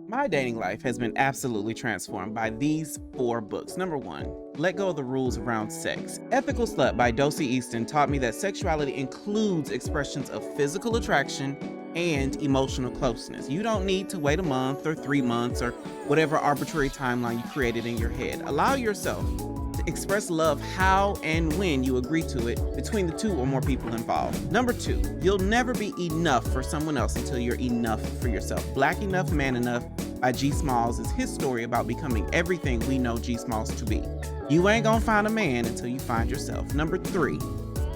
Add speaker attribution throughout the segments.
Speaker 1: My dating life has been absolutely transformed by these 4 books. Number 1, Let Go of the Rules Around Sex. Ethical Slut by Dosey Easton taught me that sexuality includes expressions of physical attraction and emotional closeness. You don't need to wait a month or 3 months or whatever arbitrary timeline you created in your head. Allow yourself to express love how and when you agree to it between the 2 or more people involved. Number 2, you'll never be enough for someone else until you're enough for yourself. Black Enough, Man Enough by G Smalls is his story about becoming everything we know G Smalls to be. You ain't gonna find a man until you find yourself. Number 3,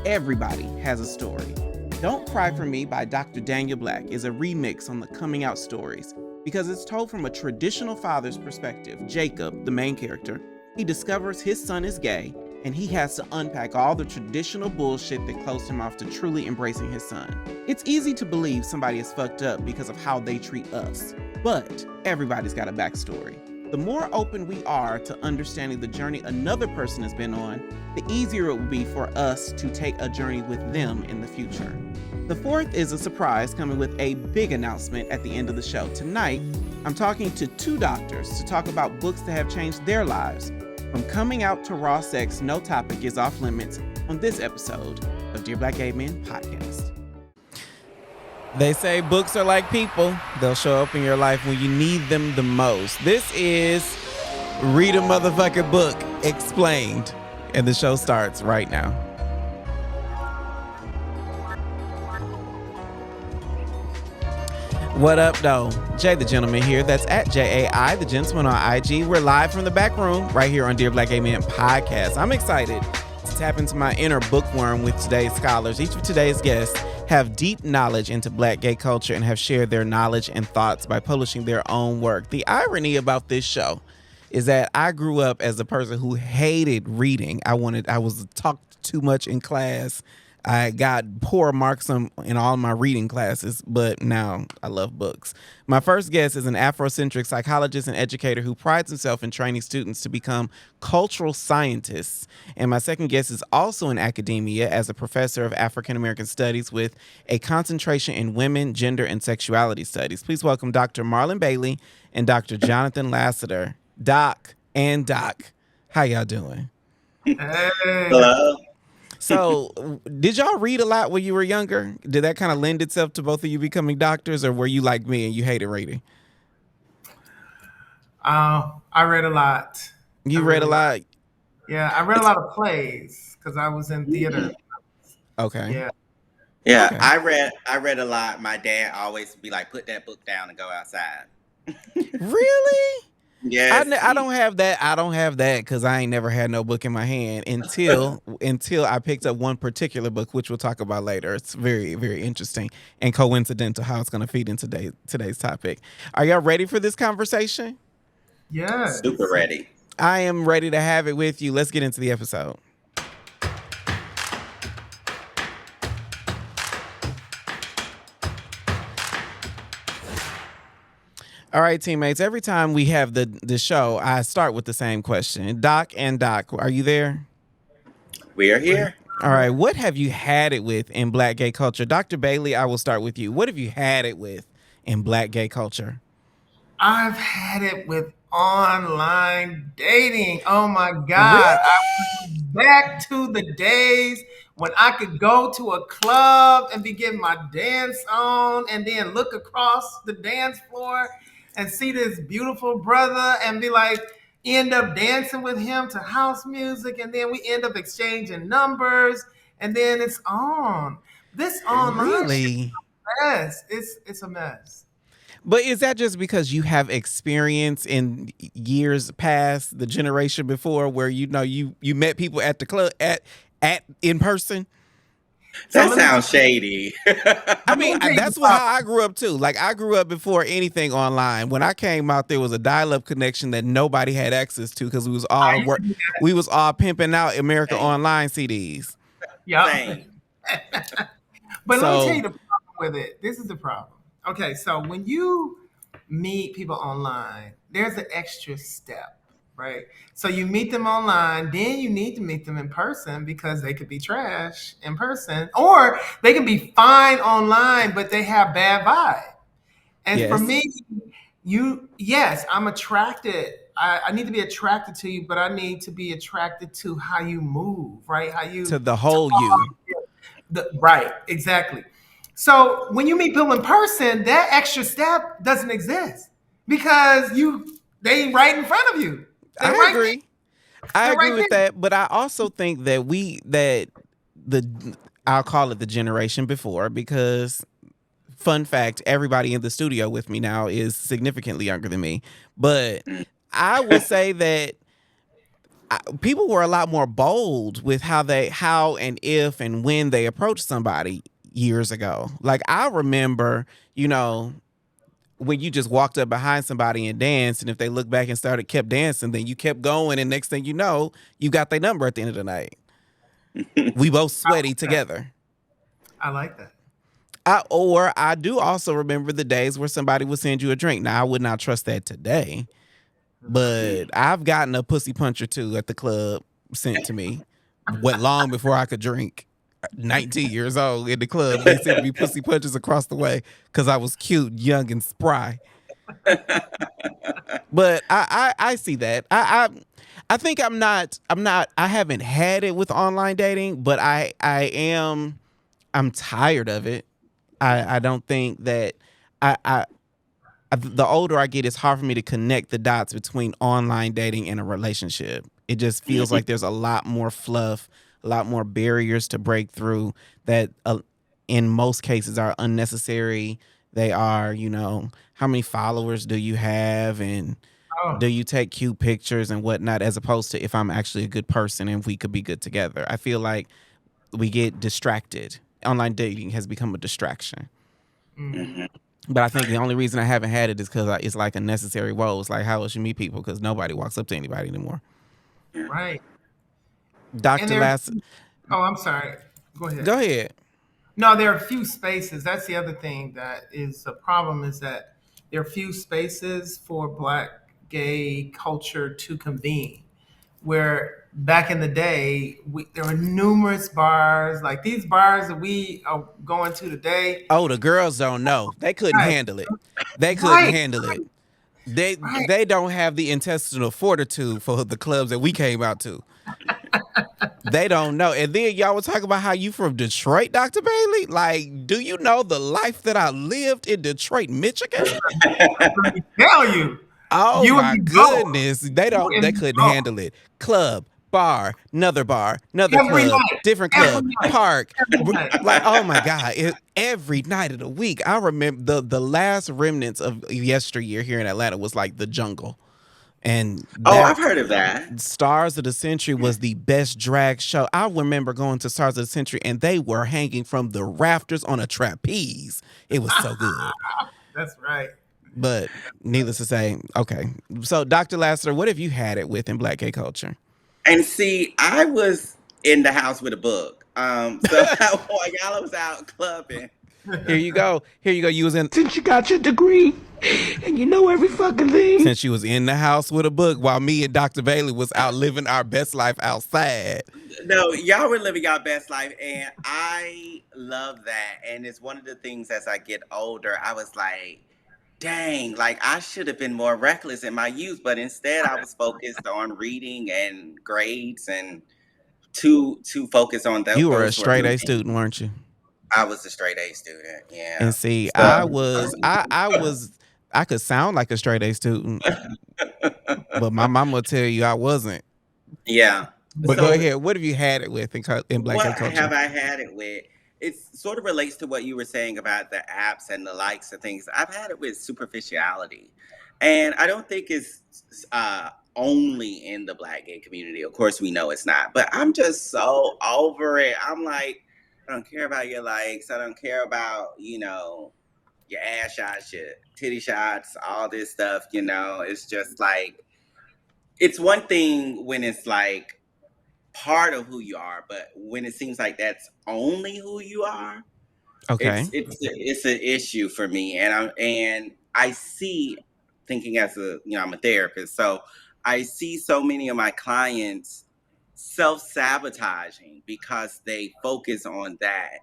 Speaker 1: Everybody Has a Story. Don't Cry for Me by Dr. Daniel Black is a remix on the coming out stories because it's told from a traditional father's perspective. Jacob, the main character, he discovers his son is gay and he has to unpack all the traditional bullshit that closed him off to truly embracing his son. It's easy to believe somebody is fucked up because of how they treat us, but everybody's got a backstory. The more open we are to understanding the journey another person has been on, the easier it will be for us to take a journey with them in the future. The 4th is a surprise coming with a big announcement at the end of the show. Tonight, I'm talking to 2 doctors to talk about books that have changed their lives. From coming out to raw sex, no topic is off limits on this episode of Dear Black Gay Men Podcast. They say books are like people. They'll show up in your life when you need them the most. This is Read a Motherfucking Book Explained. And the show starts right now. What up, though? Jay the Gentleman here. That's at JAI, the Gentleman on IG. We're live from the back room right here on Dear Black Gay Men Podcast. I'm excited to tap into my inner bookworm with today's scholars. Each of today's guests have deep knowledge into Black gay culture and have shared their knowledge and thoughts by publishing their own work. The irony about this show is that I grew up as a person who hated reading. I was talked too much in class. I got poor marks in all my reading classes, but now I love books. My first guest is an Afrocentric psychologist and educator who prides himself in training students to become cultural scientists. And my second guest is also in academia as a professor of African American studies with a concentration in women, gender, and sexuality studies. Please welcome Dr. Marlon Bailey and Dr. Jonathan Lassiter. Doc and Doc, how y'all doing?
Speaker 2: Hey.
Speaker 3: Hello.
Speaker 1: So, did y'all read a lot when you were younger? Did that kind of lend itself to both of you becoming doctors, or were you like me and you hated reading?
Speaker 2: I read a lot.
Speaker 1: You read a lot?
Speaker 2: Yeah, I read a lot of plays because I was in theater.
Speaker 1: Okay.
Speaker 3: Yeah,
Speaker 1: Okay.
Speaker 3: I read a lot. My dad always be like, "Put that book down and go outside."
Speaker 1: Really?
Speaker 3: Yes.
Speaker 1: I don't have that. I don't have that because I ain't never had no book in my hand until I picked up one particular book, which we'll talk about later. It's very, very interesting and coincidental how it's going to feed into today's topic. Are y'all ready for this conversation?
Speaker 2: Yes.
Speaker 3: Super ready.
Speaker 1: I am ready to have it with you. Let's get into the episode. All right, teammates, every time we have the show, I start with the same question. Doc and Doc, are you there?
Speaker 3: We are here.
Speaker 1: All right, what have you had it with in Black gay culture? Dr. Bailey, I will start with you. What have you had it with in Black gay culture?
Speaker 2: I've had it with online dating. Oh my God.
Speaker 1: Really?
Speaker 2: I went back to the days when I could go to a club and be getting my dance on and then look across the dance floor and see this beautiful brother and be like, end up dancing with him to house music, and then we end up exchanging numbers, and then it's on. This online
Speaker 1: Really?
Speaker 2: mess. It's a mess.
Speaker 1: But is that just because you have experience in years past, the generation before, where you met people at the club at in person?
Speaker 3: That sounds shady.
Speaker 1: I mean, that's how I grew up too. Like, I grew up before anything online. When I came out, there was a dial-up connection that nobody had access to because we was all pimping out America Online CDs.
Speaker 2: Yeah.
Speaker 3: Same.
Speaker 2: But let me tell you the problem with it. This is the problem. Okay, so when you meet people online, there's an extra step, right? So you meet them online, then you need to meet them in person because they could be trash in person, or they can be fine online, but they have bad vibe. And for
Speaker 1: Yes.
Speaker 2: me, Yes, I'm attracted. I need to be attracted to you, but I need to be attracted to how you move, right? How
Speaker 1: To
Speaker 2: you
Speaker 1: the
Speaker 2: talk.
Speaker 1: whole you.
Speaker 2: Right, exactly. So when you meet people in person, that extra step doesn't exist because they right in front of you. They
Speaker 1: I
Speaker 2: right
Speaker 1: agree. I
Speaker 2: they're
Speaker 1: agree
Speaker 2: right
Speaker 1: with
Speaker 2: there.
Speaker 1: that, but I also think that the I'll call it the generation before, because fun fact, everybody in the studio with me now is significantly younger than me. But I will say that people were a lot more bold with how and if and when they approached somebody years ago. Like I remember, when you just walked up behind somebody and danced, and if they looked back and kept dancing, then you kept going, and next thing you know, you got their number at the end of the night. We both sweaty together.
Speaker 2: I like that.
Speaker 1: I do also remember the days where somebody would send you a drink. Now I would not trust that today, but I've gotten a pussy punch or two at the club sent to me. What long before I could drink. 19 years old in the club, they sent me pussy punches across the way because I was cute, young, and spry. But I see that. I think I haven't had it with online dating, but I'm tired of it. I don't think that I the older I get, it's hard for me to connect the dots between online dating and a relationship. It just feels like there's a lot more fluff, a lot more barriers to break through that in most cases are unnecessary. They are, how many followers do you have, and do
Speaker 2: Oh,
Speaker 1: you take cute pictures and whatnot, as opposed to if I'm actually a good person and we could be good together. I feel like we get distracted. Online dating has become a distraction.
Speaker 2: mm,
Speaker 3: Mhm.
Speaker 1: But I think the only reason I haven't had it is because it's like a necessary woe. It's like how else you meet people, because nobody walks up to anybody anymore.
Speaker 2: right. And
Speaker 1: Dr. Lass,
Speaker 2: I'm sorry. Go ahead.
Speaker 1: go ahead.
Speaker 2: No, there are few spaces. That's the other thing that is a problem is that there are few spaces for Black gay culture to convene. Where back in the day, there were numerous bars, like these bars that we are going to today.
Speaker 1: Oh, the girls don't know. They couldn't
Speaker 2: Right,
Speaker 1: handle it. They couldn't
Speaker 2: right,
Speaker 1: handle it. They
Speaker 2: right.
Speaker 1: they don't have the intestinal fortitude for the clubs that we came out to. They don't know. And then y'all were talking about how you from Detroit, Dr. Bailey. Like, do you know the life that I lived in Detroit, Michigan?
Speaker 2: Let me tell you,
Speaker 1: Oh
Speaker 2: you and
Speaker 1: my
Speaker 2: me both.
Speaker 1: goodness.
Speaker 2: You and
Speaker 1: They
Speaker 2: me
Speaker 1: couldn't
Speaker 2: both.
Speaker 1: handle it. Club, bar, another
Speaker 2: Every
Speaker 1: club,
Speaker 2: night,
Speaker 1: different
Speaker 2: every
Speaker 1: club,
Speaker 2: night,
Speaker 1: park.
Speaker 2: every night.
Speaker 1: Like, oh my God. Every night of the week. I remember the last remnants of yesteryear here in Atlanta was like the jungle. And
Speaker 3: Oh,
Speaker 1: that
Speaker 3: I've heard of that.
Speaker 1: Stars of the Century was the best drag show. I remember going to Stars of the Century and they were hanging from the rafters on a trapeze. It was so good.
Speaker 2: That's right.
Speaker 1: But needless to say, okay. So, Dr. Lassiter, what have you had it with in Black gay culture?
Speaker 3: And see, I was in the house with a book. So while y'all was out clubbing,
Speaker 1: Here you go. Here you go. You was in
Speaker 4: Since you got your degree and you know every fucking thing.
Speaker 1: Since you was in the house with a book while me and Dr. Bailey was out living our best life outside.
Speaker 3: no, y'all were living your best life, and I love that. And it's one of the things as I get older, I was like, dang, like I should have been more reckless in my youth, but instead I was focused on reading and grades and too focused on
Speaker 1: You were a
Speaker 3: those sort
Speaker 1: straight
Speaker 3: of
Speaker 1: A
Speaker 3: things.
Speaker 1: student, weren't you?
Speaker 3: I was a straight A student,
Speaker 1: And
Speaker 3: yeah.
Speaker 1: see,
Speaker 3: So
Speaker 1: I could sound like a straight A student, but my mama would tell you I wasn't.
Speaker 3: yeah.
Speaker 1: But go
Speaker 3: So
Speaker 1: ahead. What have you had it with in Black
Speaker 3: what
Speaker 1: gay culture?
Speaker 3: have I had it with? It sort of relates to what you were saying about the apps and the likes and things. I've had it with superficiality. And I don't think it's only in the Black gay community. Of course, we know it's not. But I'm just so over it. I'm like, I don't care about your likes. I don't care about, your ass shots, your titty shots, all this stuff. It's just like, it's one thing when it's like, part of who you are, but when it seems like that's only who you are,
Speaker 1: Okay.
Speaker 3: it's an issue for me. And I see, thinking as I'm a therapist, so I see so many of my clients self-sabotaging because they focus on that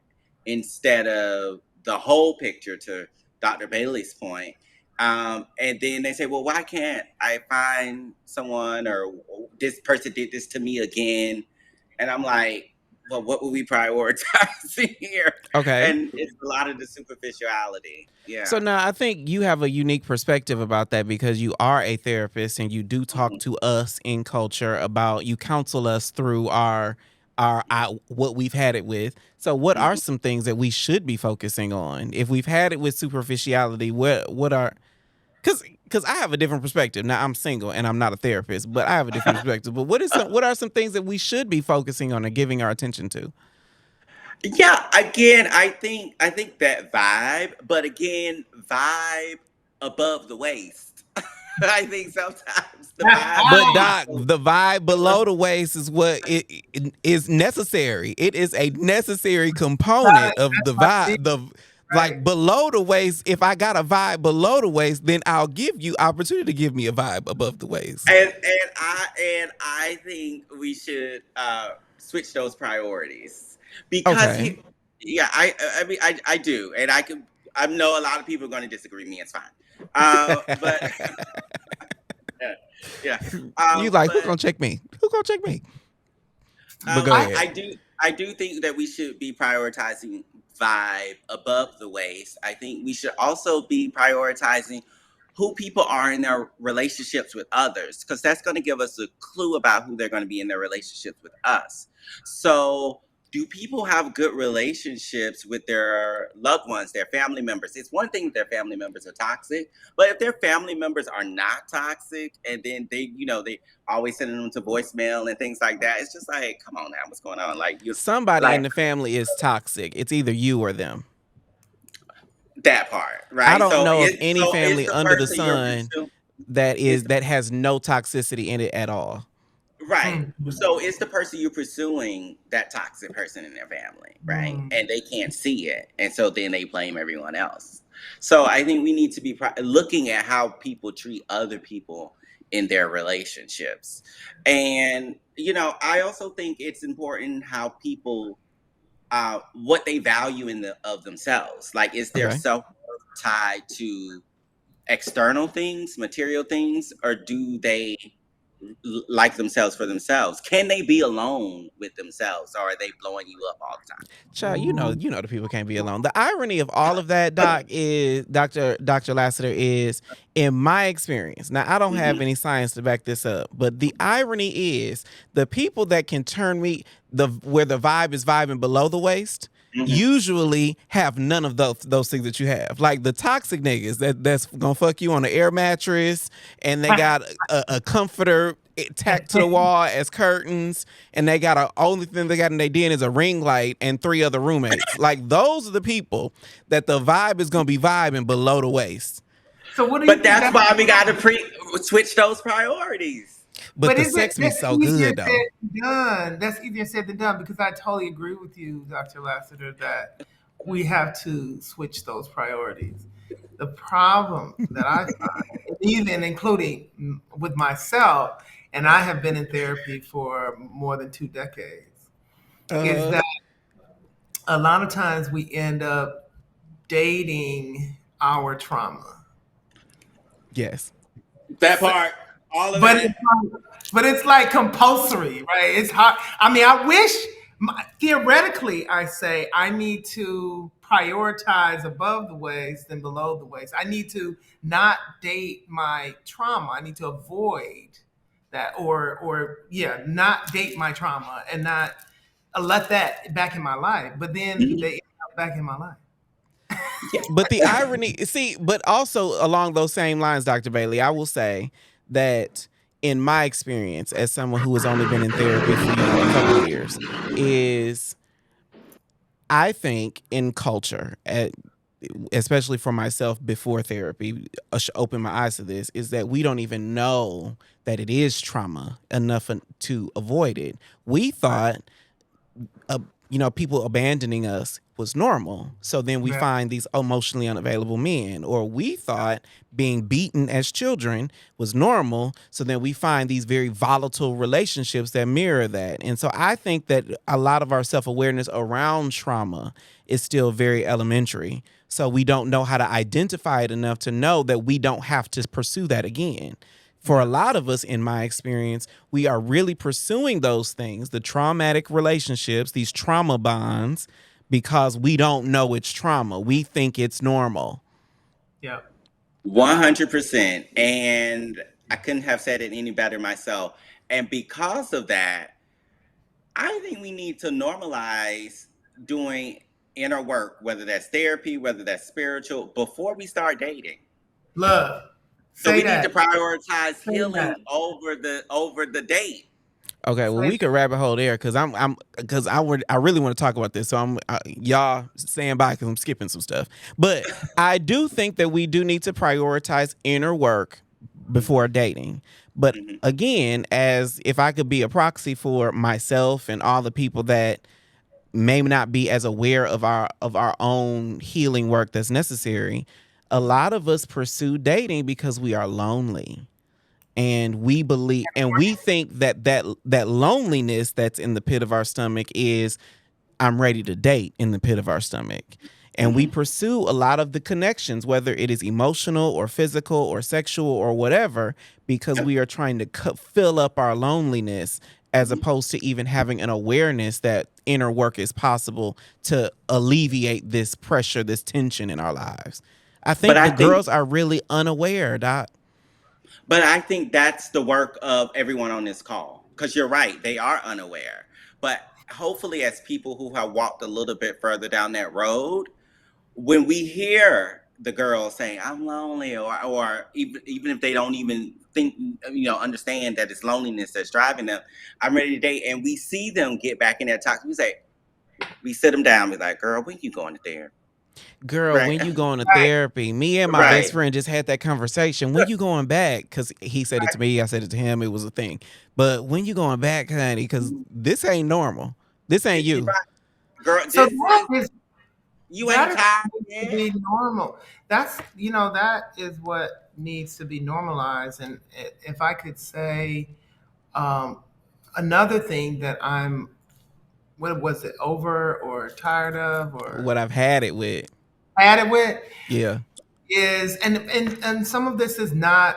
Speaker 3: instead of the whole picture, to Dr. Bailey's point. And then they say, well, why can't I find someone, or this person did this to me again? And I'm like, well, what would we prioritize here?
Speaker 1: Okay.
Speaker 3: And it's a lot of the superficiality.
Speaker 1: So
Speaker 3: Yeah.
Speaker 1: now I think you have a unique perspective about that because you are a therapist and you do talk
Speaker 3: Mhm.
Speaker 1: to us in culture about you counsel us through our what we've had it with. So what are
Speaker 3: Mhm.
Speaker 1: some things that we should be focusing on if we've had it with superficiality? What are because I have a different perspective. Now I'm single and I'm not a therapist, but I have a different perspective. But what are some things that we should be focusing on and giving our attention to?
Speaker 3: Yeah, again, I think that vibe, but again, vibe above the waist. I think sometimes the vibe
Speaker 1: But
Speaker 3: can be
Speaker 1: Doc,
Speaker 3: so,
Speaker 1: the vibe
Speaker 3: so
Speaker 1: below the waist is what it is necessary. It is a necessary component of the
Speaker 2: That's my thing,
Speaker 1: vibe. The
Speaker 2: right?
Speaker 1: like below the waist. If I got a vibe below the waist, then I'll give you opportunity to give me a vibe above the waist.
Speaker 3: and I think we should switch those priorities because
Speaker 1: Okay.
Speaker 3: he, yeah, I mean I do, and I know a lot of people are going to disagree with me. It's fine, but yeah, yeah,
Speaker 1: You like who
Speaker 3: but
Speaker 1: gonna check me? Who gonna check me? But go
Speaker 2: I
Speaker 1: ahead.
Speaker 3: I do think that we should be prioritizing vibe above the waist. I think we should also be prioritizing who people are in their relationships with others, because that's going to give us a clue about who they're going to be in their relationships with us. So, do people have good relationships with their loved ones, their family members? It's one thing if their family members are toxic, but if their family members are not toxic, and then they always sending them to voicemail and things like that, it's just like, come on now, what's going on? Like you,
Speaker 1: Somebody in
Speaker 3: like
Speaker 1: the family is toxic. It's either you or them.
Speaker 3: that part,
Speaker 1: I
Speaker 3: right?
Speaker 1: don't
Speaker 3: So
Speaker 1: know of
Speaker 3: it
Speaker 1: any
Speaker 3: so it's
Speaker 1: family
Speaker 3: the
Speaker 1: under the
Speaker 3: person you're
Speaker 1: sun
Speaker 3: pursuing.
Speaker 1: that
Speaker 3: It's
Speaker 1: that has no toxicity in it at all.
Speaker 3: Right.
Speaker 2: mm,
Speaker 3: So it's the person you're pursuing, that toxic person in their family, right?
Speaker 2: mm.
Speaker 3: And they can't see it. And so then they blame everyone else. So I think we need to be looking at how people treat other people in their relationships. And, I also think it's important how people, what they value of themselves. Like, is their
Speaker 1: Okay.
Speaker 3: self worth tied to external things, material things, or do they like themselves for themselves? Can they be alone with themselves, or are they blowing you up all the time?
Speaker 1: Child,
Speaker 2: Ooh.
Speaker 1: you know the people can't be alone. The irony of all of that, Doc, is Dr. Lassiter is in my experience. Now, I don't have
Speaker 3: Hmm.
Speaker 1: any science to back this up, but the irony is the people that can turn me where the vibe is vibing below the waist
Speaker 3: Hmm.
Speaker 1: usually have none of those things that you have. Like the toxic niggas that's gonna fuck you on an air mattress and they got a comforter tacked to the wall as curtains and they got a only thing they got in their den is a ring light and three other roommates. Like those are the people that the vibe is gonna be vibing below the waist.
Speaker 2: So what do you
Speaker 3: But
Speaker 2: think
Speaker 3: that's
Speaker 2: that's
Speaker 3: why we got to switch those priorities.
Speaker 1: But
Speaker 2: but
Speaker 1: the
Speaker 2: is it
Speaker 1: sex be
Speaker 2: that's
Speaker 1: so
Speaker 2: easier
Speaker 1: good
Speaker 2: said
Speaker 1: though.
Speaker 2: than done? That's easier said than done because I totally agree with you, Dr. Lassiter, that we have to switch those priorities. The problem that I find, even including with myself, and I have been in therapy for more than 2 decades, is
Speaker 1: Uh
Speaker 2: that a lot of times we end up dating our trauma.
Speaker 1: yes.
Speaker 3: That part, all of
Speaker 2: But
Speaker 3: it.
Speaker 2: it's but it's like compulsory, right? It's hard. I mean, I wish theoretically, I say I need to prioritize above the waist than below the waist. I need to not date my trauma. I need to avoid that, or yeah, not date my trauma and not let that back in my life. But then
Speaker 3: Mhm.
Speaker 2: they end up back in my life.
Speaker 3: Yeah.
Speaker 1: But the irony, see, but also along those same lines, Dr. Bailey, I will say that in my experience, as someone who has only been in therapy for a couple years, is I think in culture, especially for myself before therapy, opened my eyes to this, is that we don't even know that it is trauma enough to avoid it. We
Speaker 2: Right.
Speaker 1: thought people abandoning us was normal. So then we
Speaker 2: Yeah.
Speaker 1: find these emotionally unavailable men, or we thought being beaten as children was normal. So then we find these very volatile relationships that mirror that. And so I think that a lot of our self awareness around trauma is still very elementary. So we don't know how to identify it enough to know that we don't have to pursue that again. For a
Speaker 2: Yeah.
Speaker 1: lot of us, in my experience, we are really pursuing those things, the traumatic relationships, these trauma bonds, because we don't know it's trauma. We think it's normal.
Speaker 2: Yeah.
Speaker 3: 100%. And I couldn't have said it any better myself. And because of that, I think we need to normalize doing inner work, whether that's therapy, whether that's spiritual, before we start dating.
Speaker 2: Love.
Speaker 3: So
Speaker 2: Say
Speaker 3: we need to
Speaker 2: that.
Speaker 3: prioritize
Speaker 2: Say that.
Speaker 3: healing over the date.
Speaker 1: Okay, well,
Speaker 2: Say
Speaker 1: we could rabbit hole there because I really want to talk about this. So y'all stand by because I'm skipping some stuff. But I do think that we do need to prioritize inner work before dating. But
Speaker 3: Mhm.
Speaker 1: again, as if I could be a proxy for myself and all the people that may not be as aware of our own healing work that's necessary, a lot of us pursue dating because we are lonely, and we think that loneliness that's in the pit of our stomach is I'm ready to date in the pit of our stomach. And we
Speaker 3: Mhm.
Speaker 1: pursue a lot of the connections, whether it is emotional or physical or sexual or whatever, because
Speaker 3: Yep.
Speaker 1: we are trying to fill up our loneliness, as
Speaker 3: Mhm.
Speaker 1: opposed to even having an awareness that inner work is possible to alleviate this pressure, this tension in our lives. I
Speaker 3: But
Speaker 1: think
Speaker 3: I
Speaker 1: the
Speaker 3: think
Speaker 1: girls are really unaware, Doc.
Speaker 3: But I think that's the work of everyone on this call. Because you're right, they are unaware. But hopefully, as people who have walked a little bit further down that road, when we hear the girl saying, I'm lonely, or even if they don't even think, understand that it's loneliness that's driving them, I'm ready to date. And we see them get back in that talk. We sit them down, be like, girl, when you going to therapy?
Speaker 1: Girl,
Speaker 3: Right?
Speaker 1: when you going to
Speaker 2: right.
Speaker 1: therapy? Me and my best
Speaker 3: Right.
Speaker 1: friend just had that conversation. When you going back? Because he said it to me, I said it to him. It was a thing. But when you going back, honey? Because this ain't normal. This ain't
Speaker 3: You're
Speaker 1: you.
Speaker 3: right. Girl,
Speaker 2: So
Speaker 3: this
Speaker 2: that
Speaker 3: is,
Speaker 2: is
Speaker 3: you
Speaker 2: that
Speaker 3: ain't
Speaker 2: is
Speaker 3: tired
Speaker 2: what needs to
Speaker 3: yet?
Speaker 2: be normal. That is what needs to be normalized. And if I could say um, another thing that I'm, what was it, over or tired of or
Speaker 1: What I've had it with.
Speaker 2: had it with,
Speaker 1: Yeah.
Speaker 2: is, and some of this is not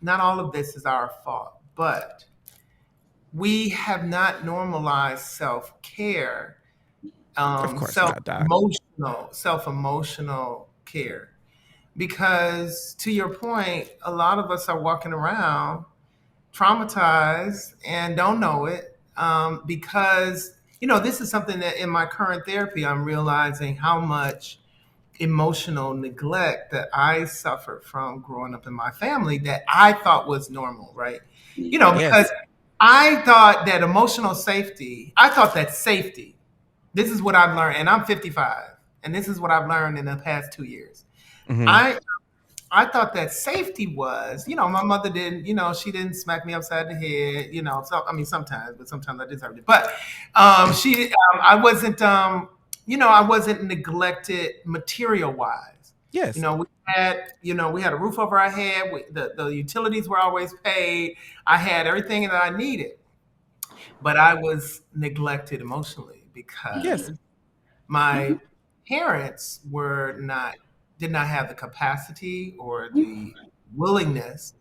Speaker 2: all of this is our fault, but we have not normalized self-care,
Speaker 1: Of course not, Doc.
Speaker 2: self emotional care, because to your point, a lot of us are walking around traumatized and don't know it, because this is something that in my current therapy I'm realizing how much emotional neglect that I suffered from growing up in my family that I thought was normal, right? Because
Speaker 1: Yes.
Speaker 2: I thought that emotional safety, I thought that safety, this is what I've learned, and I'm 55, and this is what I've learned in the past 2 years.
Speaker 1: Hmm.
Speaker 2: I I thought that safety was, my mother didn't, she didn't smack me upside the head, So I mean, sometimes, but sometimes I deserved it. But I wasn't, I wasn't neglected material wise.
Speaker 1: Yes.
Speaker 2: We had a roof over our head. The utilities were always paid. I had everything that I needed, but I was neglected emotionally
Speaker 1: Yes.
Speaker 2: because
Speaker 3: Mhm.
Speaker 2: my parents did not have the capacity or the willingness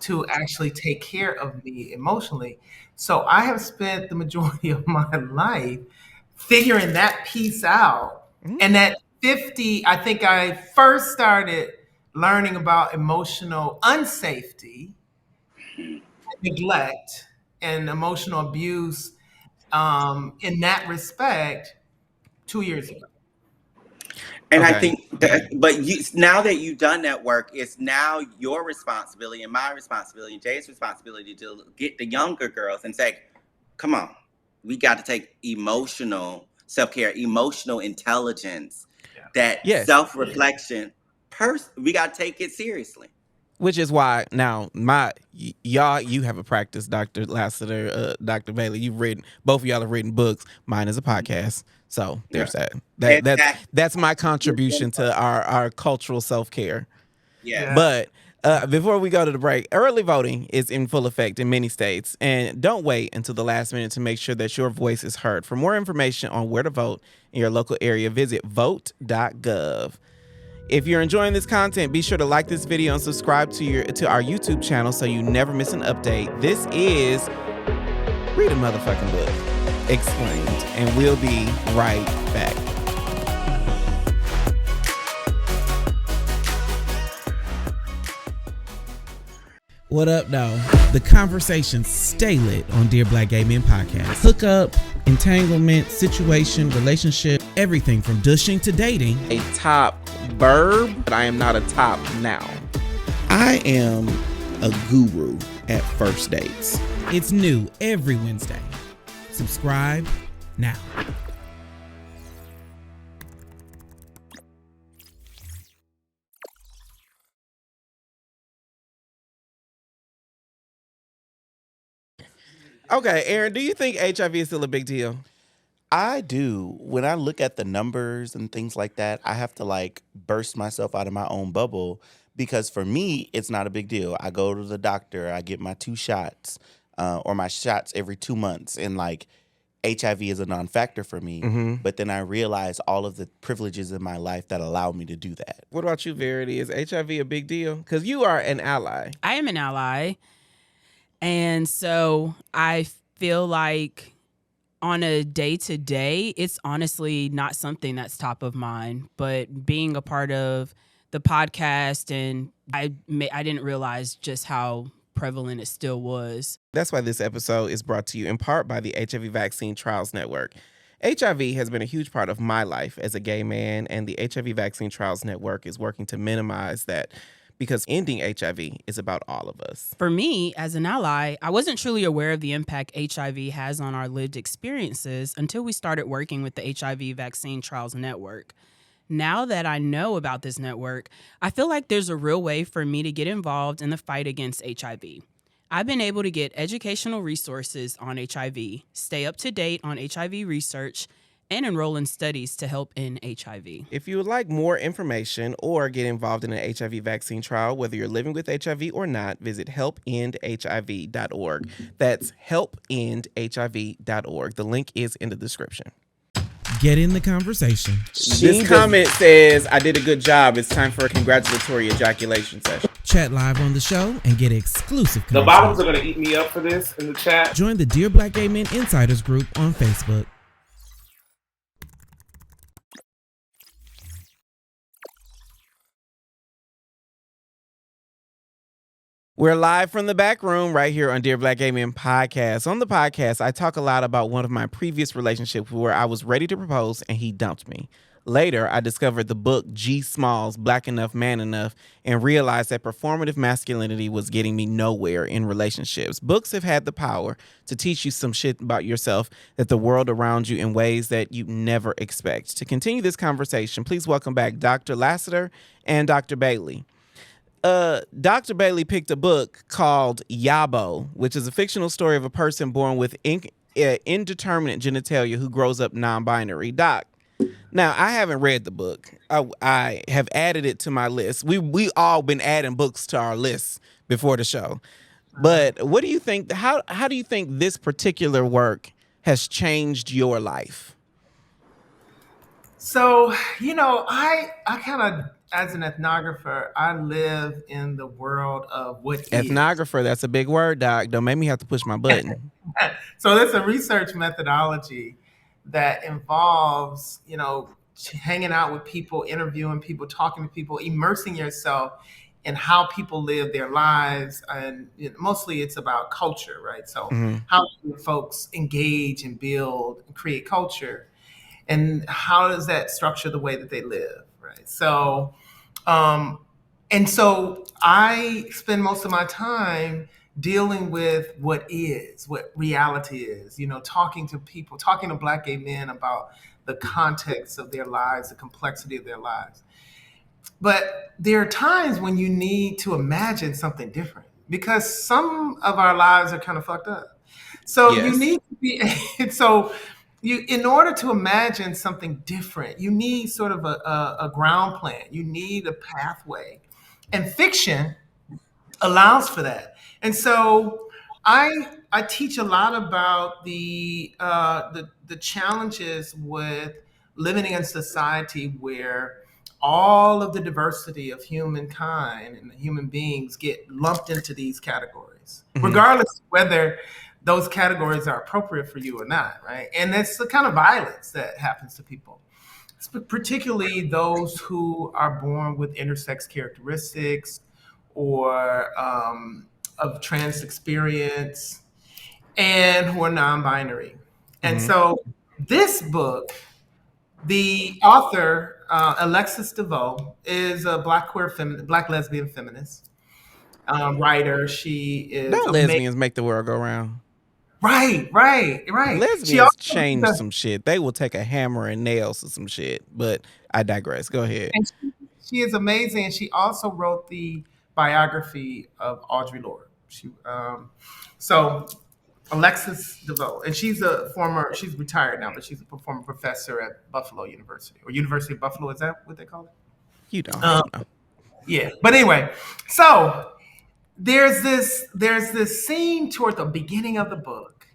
Speaker 2: to actually take care of me emotionally. So I have spent the majority of my life figuring that piece out.
Speaker 1: Mhm.
Speaker 2: And at 50, I think I first started learning about emotional unsafety, neglect, and emotional abuse, in that respect 2 years ago.
Speaker 3: And I
Speaker 1: Okay.
Speaker 3: think that, but now that you've done that work, it's now your responsibility and my responsibility and Jay's responsibility to get the younger girls and say, come on, we got to take emotional self care, emotional intelligence,
Speaker 2: Yeah.
Speaker 3: that
Speaker 1: Yes.
Speaker 3: self reflection. We got to take it seriously.
Speaker 1: Which is why now y'all, you have a practice, Dr. Lassiter, Dr. Bailey. Both of y'all have written books. Mine is a podcast. So there's that.
Speaker 3: Exactly.
Speaker 1: That's my contribution to our cultural self-care.
Speaker 3: Yes.
Speaker 1: But before we go to the break, early voting is in full effect in many states. And don't wait until the last minute to make sure that your voice is heard. For more information on where to vote in your local area, visit vote.gov. If you're enjoying this content, be sure to like this video and subscribe to our YouTube channel so you never miss an update. This is Read a Motherfucking Book Explained, and we'll be right back. What up, though? The conversations stay lit on Dear Black Gay Men podcast. Hookup, entanglement, situation, relationship, everything from dushing to dating. A top verb, but I am not a top noun. I am a guru at first dates. It's new every Wednesday. Subscribe now. Okay, Aaron, do you think HIV is still a big deal?
Speaker 5: I do. When I look at the numbers and things like that, I have to like burst myself out of my own bubble because for me, it's not a big deal. I go to the doctor, I get my 2 shots or my shots every 2 months, and like HIV is a non-factor for me.
Speaker 1: Mm-hmm.
Speaker 5: But then I realize all of the privileges in my life that allow me to do that.
Speaker 1: What about you, Verity? Is HIV a big deal? Because you are an ally.
Speaker 6: I am an ally. And so I feel like on a day-to-day, it's honestly not something that's top of mind. But being a part of the podcast, and I didn't realize just how prevalent it still was.
Speaker 1: That's why this episode is brought to you in part by the HIV Vaccine Trials Network. HIV has been a huge part of my life as a gay man, and the HIV Vaccine Trials Network is working to minimize that, because ending HIV is about all of us.
Speaker 6: For me, as an ally, I wasn't truly aware of the impact HIV has on our lived experiences until we started working with the HIV Vaccine Trials Network. Now that I know about this network, I feel like there's a real way for me to get involved in the fight against HIV. I've been able to get educational resources on HIV, stay up to date on HIV research, and enroll in studies to help end HIV.
Speaker 1: If you would like more information or get involved in an HIV vaccine trial, whether you're living with HIV or not, visit helpendhiv.org. That's helpendhiv.org. The link is in the description. Get in the conversation. This comment says, I did a good job. It's time for a congratulatory ejaculation session. Chat live on the show and get exclusive content.
Speaker 2: The bottoms are going to eat me up for this in the chat.
Speaker 1: Join the Dear Black Gay Men Insiders group on Facebook. We're live from the back room right here on Dear Black Gay Men podcast. On the podcast, I talk a lot about one of my previous relationships where I was ready to propose and he dumped me. Later, I discovered the book G. Small's Black Enough, Man Enough, and realized that performative masculinity was getting me nowhere in relationships. Books have had the power to teach you some shit about yourself, that the world around you, in ways that you never expect. To continue this conversation, please welcome back Dr. Lassiter and Dr. Bailey. Dr. Bailey picked a book called Yabo, which is a fictional story of a person born with indeterminate genitalia who grows up non-binary. Doc, now I haven't read the book. I have added it to my list. We all been adding books to our lists before the show. But what do you think? How do you think this particular work has changed your life?
Speaker 2: So, I kind of, as an ethnographer, I live in the world of what is.
Speaker 1: Ethnographer, that's a big word, Doc. Don't make me have to push my button.
Speaker 2: So there's a research methodology that involves, hanging out with people, interviewing people, talking to people, immersing yourself in how people live their lives. And mostly it's about culture, right? So how do folks engage and build and create culture? And how does that structure the way that they live, right? So, and so I spend most of my time dealing with what reality is, talking to people, talking to Black gay men about the context of their lives, the complexity of their lives. But there are times when you need to imagine something different because some of our lives are kind of fucked up. So you
Speaker 1: Yes.
Speaker 2: need to be so you in order to imagine something different, you need sort of a ground plan. You need a pathway. And fiction allows for that. And so I teach a lot about the challenges with living in a society where all of the diversity of humankind and human beings get lumped into these categories,
Speaker 1: Hmm.
Speaker 2: regardless of whether those categories are appropriate for you or not, right? And that's the kind of violence that happens to people, particularly those who are born with intersex characteristics or of trans experience and who are non-binary. And
Speaker 1: Hmm.
Speaker 2: so this book, the author, Alexis DeVoe, is a black lesbian feminist writer. She is
Speaker 1: Don't
Speaker 2: amazing.
Speaker 1: lesbians make the world go round?
Speaker 2: Right. She
Speaker 1: Lesbians
Speaker 2: also is
Speaker 1: change some shit. They will take a hammer and nails to some shit. But I digress. Go ahead.
Speaker 2: and she is amazing. And she also wrote the biography of Audre Lorde. So Alexis DeVoe, and she's retired now, but she's a former professor at Buffalo University or University of Buffalo. Is that what they call it?
Speaker 1: You don't
Speaker 2: Um,
Speaker 1: know.
Speaker 2: yeah. But anyway, so there's this scene toward the beginning of the book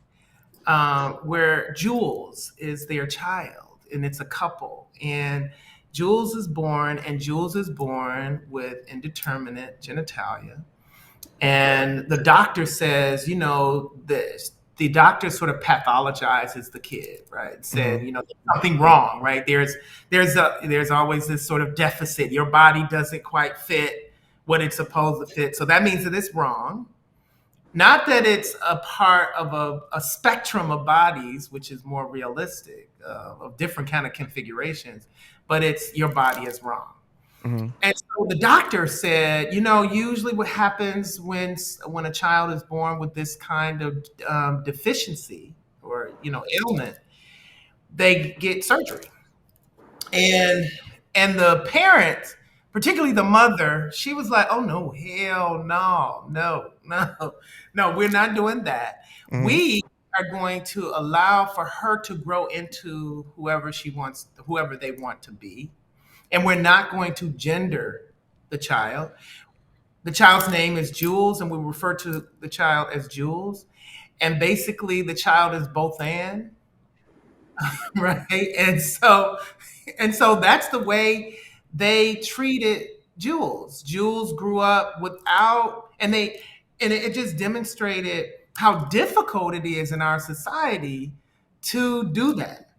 Speaker 2: where Jules is their child, and it's a couple, and Jules is born with indeterminate genitalia, and the doctor says, the doctor sort of pathologizes the kid, right?
Speaker 1: Hmm.
Speaker 2: Said, there's something wrong, right? There's always this sort of deficit. Your body doesn't quite fit what it's supposed to fit, so that means that it's wrong. Not that it's a part of a spectrum of bodies, which is more realistic, of different kind of configurations, but it's your body is wrong.
Speaker 1: Hmm.
Speaker 2: And so the doctor said, usually what happens when a child is born with this kind of deficiency or ailment, they get surgery. And the parent, particularly the mother, she was like, "Oh no, hell no, no, we're not doing that.
Speaker 1: Hmm.
Speaker 2: We are going to allow for her to grow into whoever they want to be, and we're not going to gender the child. The child's name is Jules, and we refer to the child as Jules. And basically, the child is both and, right? And so that's the way they treated Jules. Jules grew up without, and it just demonstrated how difficult it is in our society to do that,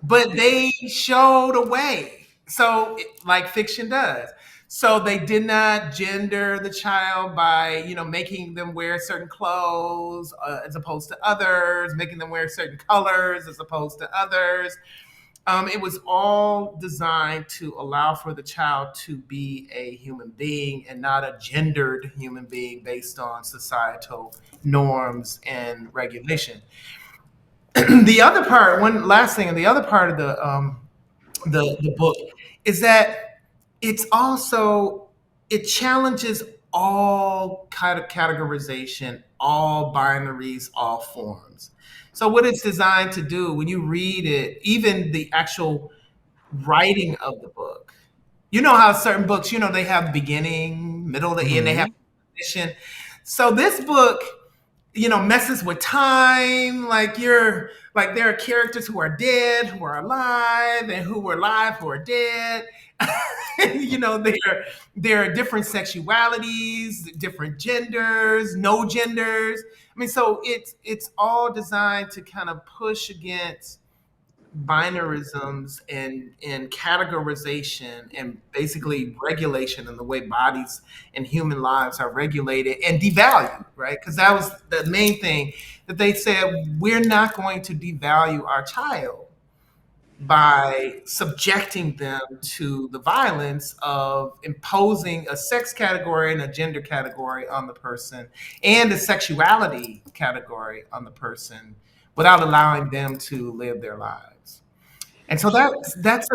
Speaker 2: but they showed a way. So, like fiction does. So they did not gender the child by, making them wear certain clothes as opposed to others, making them wear certain colors as opposed to others. It was all designed to allow for the child to be a human being and not a gendered human being based on societal norms and regulation. The other part, one last thing, and the other part of the book is that it's also it challenges all kind of categorization, all binaries, all forms. So what it's designed to do when you read it, even the actual writing of the book, you know how certain books, they have beginning, middle, the end, they have
Speaker 1: Hmm.
Speaker 2: position. So this book messes with time. Like there are characters who are dead, who are alive, and who were alive, who are dead. There are different sexualities, different genders, no genders. I mean, so it's all designed to kind of push against binarisms and categorization and basically regulation in the way bodies and human lives are regulated and devalued, right? Because that was the main thing that they said, we're not going to devalue our child by subjecting them to the violence of imposing a sex category and a gender category on the person and a sexuality category on the person without allowing them to live their lives. And so that's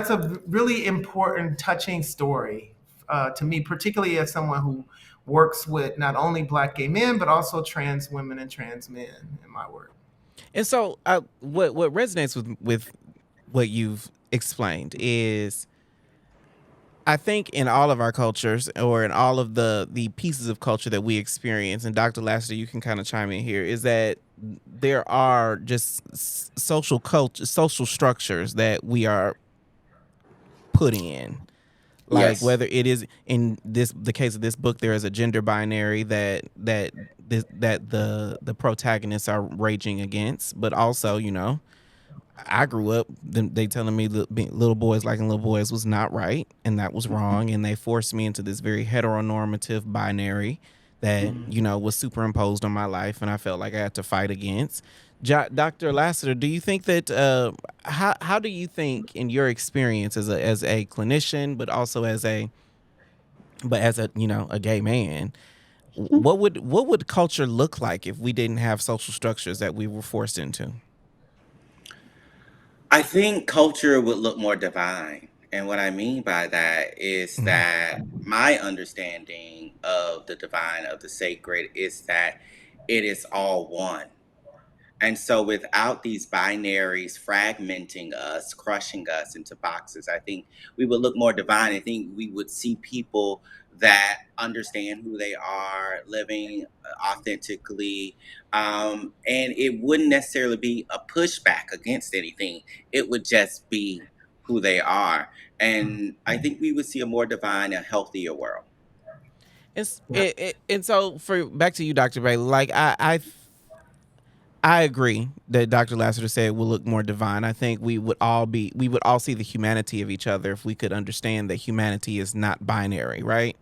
Speaker 2: a really important, touching story to me, particularly as someone who works with not only Black gay men but also trans women and trans men in my work.
Speaker 1: And so, what resonates with what you've explained is, I think in all of our cultures, or in all of the pieces of culture that we experience, and Dr. Lassiter, you can kind of chime in here, is that there are just social culture, social structures that we are put in. Like,
Speaker 3: Yes.
Speaker 1: whether it is in the case of this book, there is a gender binary that the protagonists are raging against, but also, I grew up they telling me that little boys liking little boys was not right, and that was wrong, and they forced me into this very heteronormative binary that was superimposed on my life, and I felt like I had to fight against. Dr. Lassiter, do you think that how do you think, in your experience as a clinician, but also as a a gay man, what would culture look like if we didn't have social structures that we were forced into?
Speaker 3: I think culture would look more divine. And what I mean by that is
Speaker 1: Mhm.
Speaker 3: that my understanding of the divine, of the sacred, is that it is all one. And so, without these binaries fragmenting us, crushing us into boxes, I think we would look more divine. I think we would see people that understand who they are, living authentically. And it wouldn't necessarily be a pushback against anything, it would just be who they are. And I think we would see a more divine, a healthier world.
Speaker 1: And so, for back to you, Dr. Bailey, like I agree that Dr. Lassiter said will look more divine. I think we would all see the humanity of each other if we could understand that humanity is not binary, right?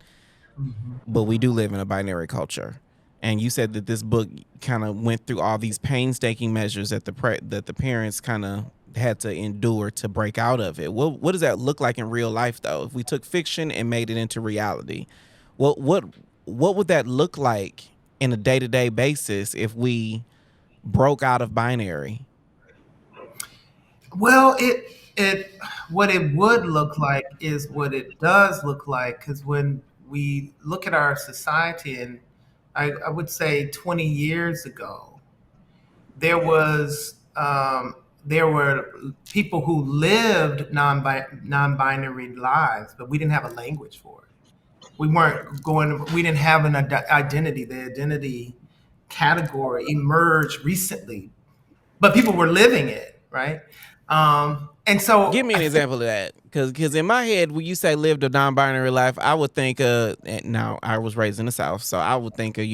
Speaker 2: Mhm.
Speaker 1: But we do live in a binary culture. And you said that this book kind of went through all these painstaking measures that that the parents kind of had to endure to break out of it. What does that look like in real life, though? If we took fiction and made it into reality, what what what would that look like in a day to day basis if we broke out of binary?
Speaker 2: Well, it what it would look like is what it does look like, because when we look at our society, and I would say 20 years ago, there was there were people who lived non-binary lives, but we didn't have a language for it. We didn't have an identity. The identity category emerged recently, but people were living it, right? And
Speaker 1: Give
Speaker 2: so
Speaker 1: me
Speaker 2: I
Speaker 1: an
Speaker 2: think,
Speaker 1: example of that, because in my head, when you say lived a non-binary life, I would think now I was raised in the South, so I would think of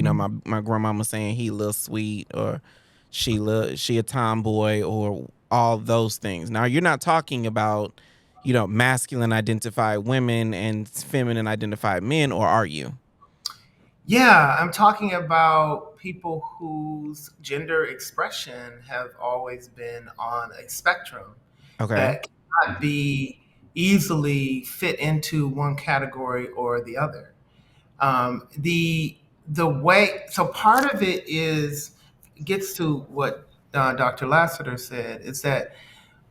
Speaker 1: my grandmama saying he a little sweet, or she a tomboy, or all those things. Now you're not talking about masculine identified women and feminine identified men, or are you?
Speaker 2: yeah, I'm talking about people whose gender expression have always been on a spectrum
Speaker 1: Okay.
Speaker 2: that cannot be easily fit into one category or the other. The way, so part of it is gets to what Dr. Lassiter said, is that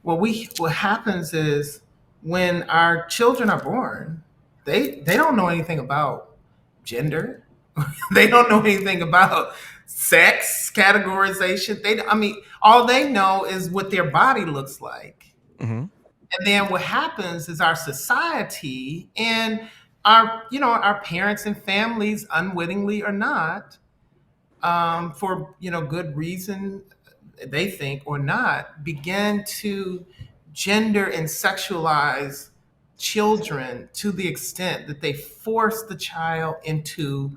Speaker 2: what happens is when our children are born, they don't know anything about gender. They don't know anything about sex categorization. I mean, all they know is what their body looks like.
Speaker 1: Mm-hmm.
Speaker 2: And then what happens is our society and our parents and families, unwittingly or not, for good reason, they think or not, begin to gender and sexualize children to the extent that they force the child into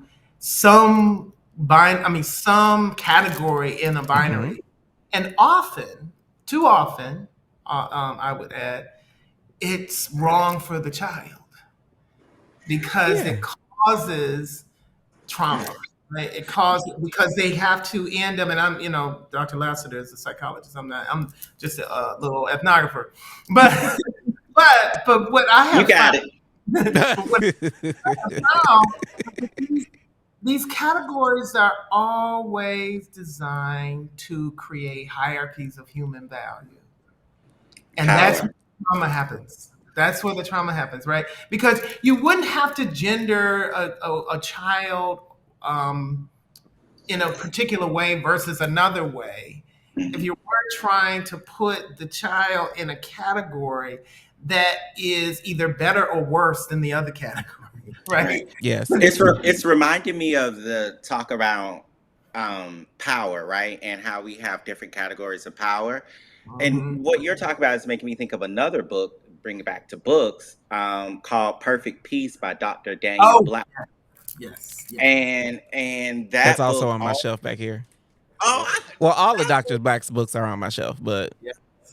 Speaker 2: some category in a
Speaker 1: Mm-hmm.
Speaker 2: binary. And often, too often, I would add, it's wrong for the child because
Speaker 1: Yeah.
Speaker 2: it causes trauma. Right? It causes, because they have to end them. And Dr. Lassiter is a psychologist. I'm not. I'm just a little ethnographer. But but what I
Speaker 3: You
Speaker 2: have found,
Speaker 3: got it.
Speaker 2: but what I have found, these categories are always designed to create hierarchies of human value. And that's
Speaker 3: Power.
Speaker 2: where trauma happens. That's where the trauma happens, right? Because you wouldn't have to gender a child in a particular way versus another way if you were trying to put the child in a category that is either better or worse than the other category, right?
Speaker 6: Yes.
Speaker 3: It's reminding me of the talk around power, right? And how we have different categories of power. And
Speaker 2: Mhm.
Speaker 3: what you're talking about is making me think of another book, bring it back to books, called Perfect Peace by Dr. Daniel
Speaker 2: Oh,
Speaker 3: Black.
Speaker 2: yes, yes.
Speaker 3: And
Speaker 6: That's
Speaker 3: that
Speaker 6: also
Speaker 3: book
Speaker 6: on my shelf back here.
Speaker 3: oh
Speaker 6: Well, all the
Speaker 3: that
Speaker 6: Dr.
Speaker 3: book
Speaker 6: Black's books are on my shelf, but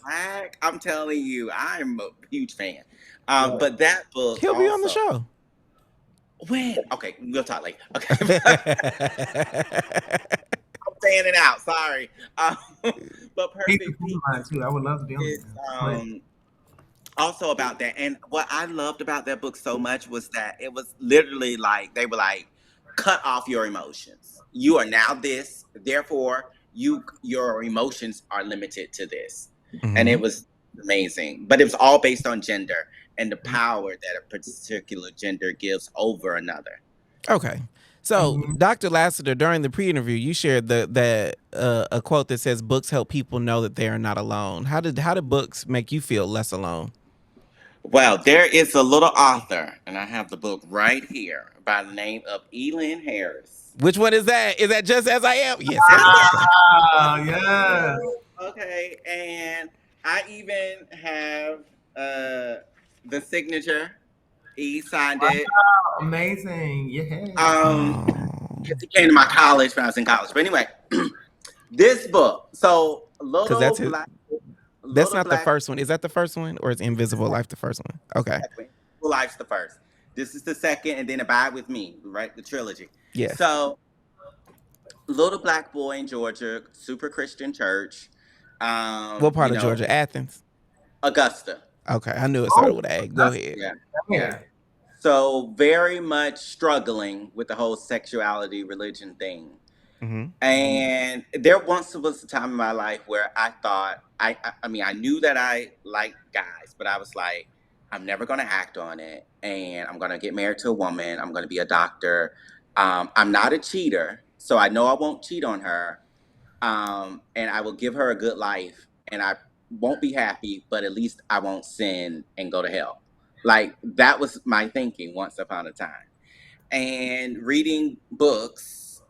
Speaker 3: Black, I'm telling you, I'm a huge fan.
Speaker 2: Yeah.
Speaker 3: But that book
Speaker 6: he'll be on the
Speaker 3: also
Speaker 6: show.
Speaker 3: when okay, we'll talk later. Okay. I'm saying it out. Sorry. But
Speaker 2: He's a
Speaker 3: Perfect
Speaker 2: friend of
Speaker 3: Peace
Speaker 2: mine too. I would love to be on
Speaker 3: is
Speaker 2: there.
Speaker 3: also about that. And what I loved about that book so much was that it was literally like they were like, cut off your emotions. You are now this, therefore your emotions are limited to this. And it
Speaker 6: Mhm.
Speaker 3: was amazing. But it was all based on gender and the power that a particular gender gives over another.
Speaker 6: Okay. So,
Speaker 2: Mhm.
Speaker 6: Dr. Lassiter, during the pre-interview, you shared a quote that says, "Books help people know that they are not alone." How did books make you feel less alone?
Speaker 3: Well, there is a little author, and I have the book right here by the name of Elin Harris.
Speaker 6: Which one is that? Is that Just As I Am? Yes, it
Speaker 3: That's
Speaker 6: is.
Speaker 3: it.
Speaker 6: Okay.
Speaker 2: Ah, yes.
Speaker 3: Okay, and I even have the signature. He signed it.
Speaker 2: Amazing. Yeah.
Speaker 3: Um,
Speaker 6: Oh,
Speaker 3: he came to my college when I was in college. But anyway, this book. So
Speaker 6: because that's
Speaker 3: little
Speaker 6: not the
Speaker 3: black.
Speaker 6: first one. Is that the first one, or is Invisible Life the first one? Okay.
Speaker 3: Full Life's the first. This is the second, and then Abide with Me, right? The trilogy.
Speaker 6: Yes.
Speaker 3: So little black boy in Georgia, super Christian church.
Speaker 6: What part
Speaker 3: You
Speaker 6: of
Speaker 3: know,
Speaker 6: Georgia? Athens.
Speaker 3: Augusta.
Speaker 6: Okay, I knew it started
Speaker 2: Oh,
Speaker 6: with A. Go
Speaker 2: that's
Speaker 6: ahead.
Speaker 3: Yeah, yeah.
Speaker 2: yeah.
Speaker 3: So very much struggling with the whole sexuality, religion thing.
Speaker 6: Hmm.
Speaker 3: And there once was a time in my life where I thought I mean I knew that I liked guys, but I was like, I'm never gonna act on it, and I'm gonna get married to a woman. I'm gonna be a doctor. I'm not a cheater, so I know I won't cheat on her. And I will give her a good life, and I won't be happy, but at least I won't sin and go to hell. Like that was my thinking once upon a time. And reading books,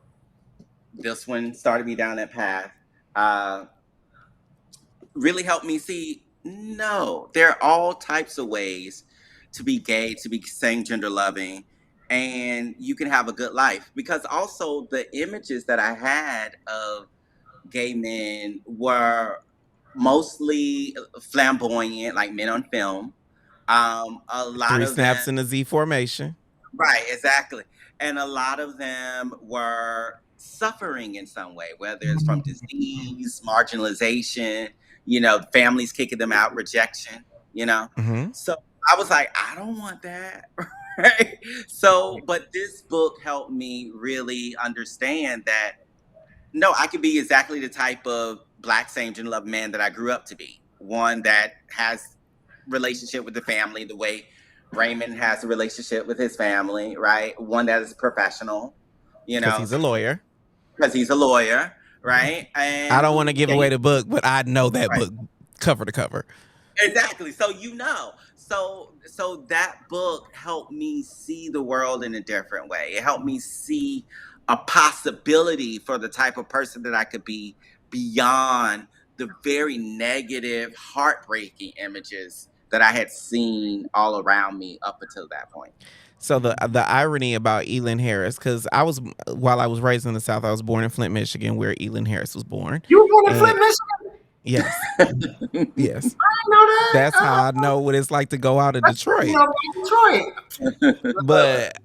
Speaker 3: this one started me down that path. Uh, really helped me see no, there are all types of ways to be gay, to be same gender loving, and you can have a good life. Because also the images that I had of gay men were mostly flamboyant, like men on film. A lot
Speaker 6: Three
Speaker 3: of
Speaker 6: snaps
Speaker 3: them,
Speaker 6: in the Z formation.
Speaker 3: right, exactly. And a lot of them were suffering in some way, whether it's from disease, marginalization, families kicking them out, rejection.
Speaker 6: Hmm.
Speaker 3: So I was like, I don't want that. Right. So, but this book helped me really understand that no, I could be exactly the type of black same gender love man that I grew up to be. One that has relationship with the family the way Raymond has a relationship with his family, right? One that is professional, you
Speaker 6: Because
Speaker 3: know,
Speaker 6: he's a lawyer.
Speaker 3: because he's a lawyer, right?
Speaker 6: I
Speaker 3: And
Speaker 6: don't want to give
Speaker 3: yeah,
Speaker 6: away the book, but I know that
Speaker 3: right.
Speaker 6: book cover to cover.
Speaker 3: Exactly. So so that book helped me see the world in a different way. It helped me see a possibility for the type of person that I could be beyond the very negative, heartbreaking images that I had seen all around me up until that point.
Speaker 6: So the irony about Elin Harris, because while I was raised in the South, I was born in Flint, Michigan, where Elin Harris was born,
Speaker 2: You were born in
Speaker 6: and
Speaker 2: Flint, Michigan?
Speaker 6: yes, yes,
Speaker 2: I didn't know that.
Speaker 6: that's how I know what it's like to go out of
Speaker 2: That's you
Speaker 6: Detroit.
Speaker 2: know, Detroit.
Speaker 6: But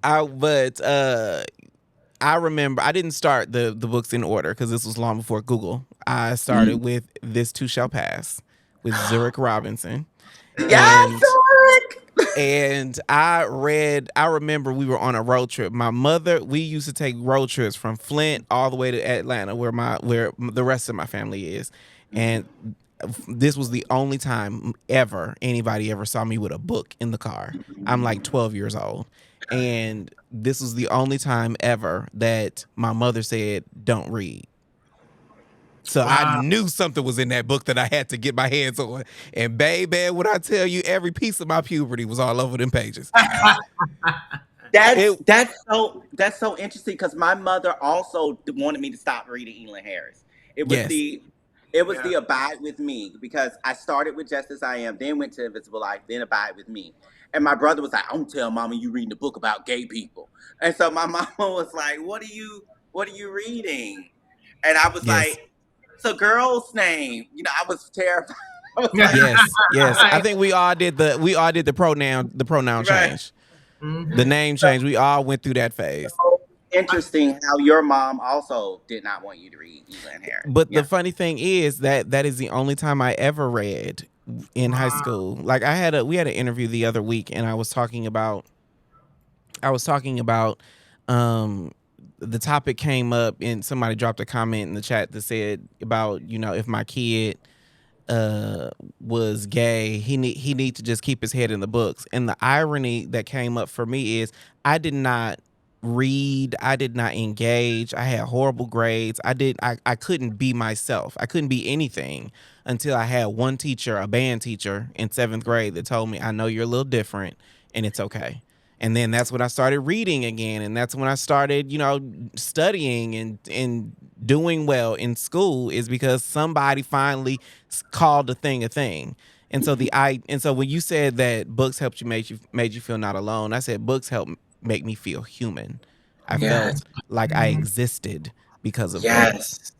Speaker 6: I remember I didn't start the books in order because this was long before Google. I started with This Too Shall Pass with Zurich Robinson,
Speaker 3: Yes,
Speaker 6: and
Speaker 3: Eric!
Speaker 6: I remember we were on a road trip. We used to take road trips from Flint all the way to Atlanta where the rest of my family is. And
Speaker 1: This was the only time ever anybody ever saw me with a book in the car. I'm like 12 years old. And this was the only time ever that my mother said, don't read. So I knew something was in that book that I had to get my hands on. And baby, when I tell you, every piece of my puberty was all over them pages.
Speaker 3: That's so interesting because my mother also wanted me to stop reading England Harris. It was
Speaker 1: Yes.
Speaker 3: the Abide with Me, because I started with Just As I Am, then went to Invisible Life, then Abide with Me. And my brother was like, "Don't tell mama you reading a book about gay people." And so my mama was like, "What are you reading?" And I was
Speaker 1: Yes.
Speaker 3: like, "It's a girl's name." I was terrified. I was like,
Speaker 1: Yes. I think we all did the pronoun
Speaker 3: Right.
Speaker 1: change. The name change. We all went through that phase.
Speaker 3: Interesting how your mom also did not want you to read England Harris.
Speaker 1: But the funny thing is that is the only time I ever read in high school. Like we had an interview the other week, and I was talking about the topic came up, and somebody dropped a comment in the chat that said about, if my kid was gay, he need to just keep his head in the books. And the irony that came up for me is I did not read, I did not engage, I had horrible grades. I couldn't be myself. I couldn't be anything until I had one teacher, a band teacher in 7th grade, that told me, "I know you're a little different and it's okay." And then that's when I started reading again, and that's when I started, studying and doing well in school, is because somebody finally called a thing. And so when you said that books helped you, made you feel not alone, I said books helped make me feel human. I felt like I existed because of books.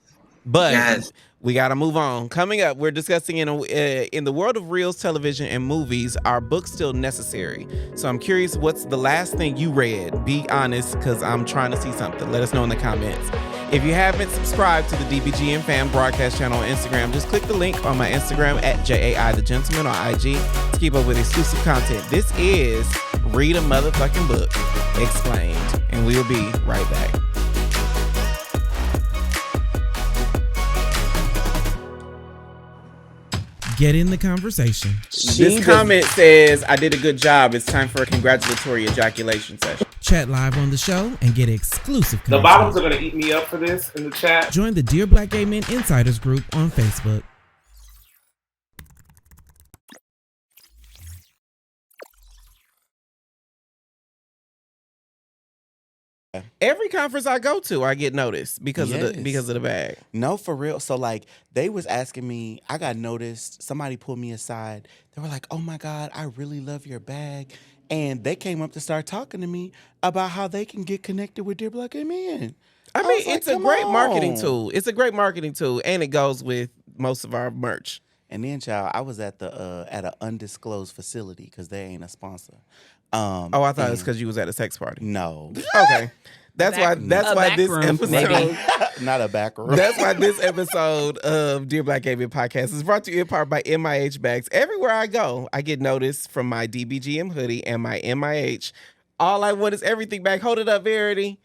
Speaker 1: But we got to move on. Coming up, we're discussing in the world of reels, television, and movies, are books still necessary? So I'm curious, what's the last thing you read? Be honest, because I'm trying to see something. Let us know in the comments. If you haven't subscribed to the DBGM Fan broadcast channel on Instagram, just click the link on my Instagram at JAI_The_Gentleman on IG to keep up with exclusive content. This is Read a Motherfucking Book Explained, and we will be right back.
Speaker 7: Get in the conversation.
Speaker 1: This comment says, "I did a good job. It's time for a congratulatory ejaculation session."
Speaker 7: Chat live on the show and get exclusive content.
Speaker 2: The bottoms are going to eat me up for this in the chat.
Speaker 7: Join the Dear Black Gay Men Insiders group on Facebook.
Speaker 1: Every conference I go to, I get noticed because of the bag.
Speaker 5: No, for real. So like they was asking me, I got noticed. Somebody pulled me aside. They were like, "Oh my God, I really love your bag." And they came up to start talking to me about how they can get connected with Dear Black Gay Men.
Speaker 1: I mean, it's a great marketing tool. It's a great marketing tool, and it goes with most of our merch.
Speaker 5: And then, child, I was at an undisclosed facility because they ain't a sponsor.
Speaker 1: I thought it was because you was at a sex party.
Speaker 5: No.
Speaker 1: Okay. That's why this
Speaker 6: room,
Speaker 1: episode
Speaker 6: maybe.
Speaker 5: Not a back room.
Speaker 1: That's why this episode of Dear Black Gay Men Podcast is brought to you in part by MIH bags. Everywhere I go, I get noticed from my DBGM hoodie and my MIH. All I want is everything bag. Hold it up, Verity.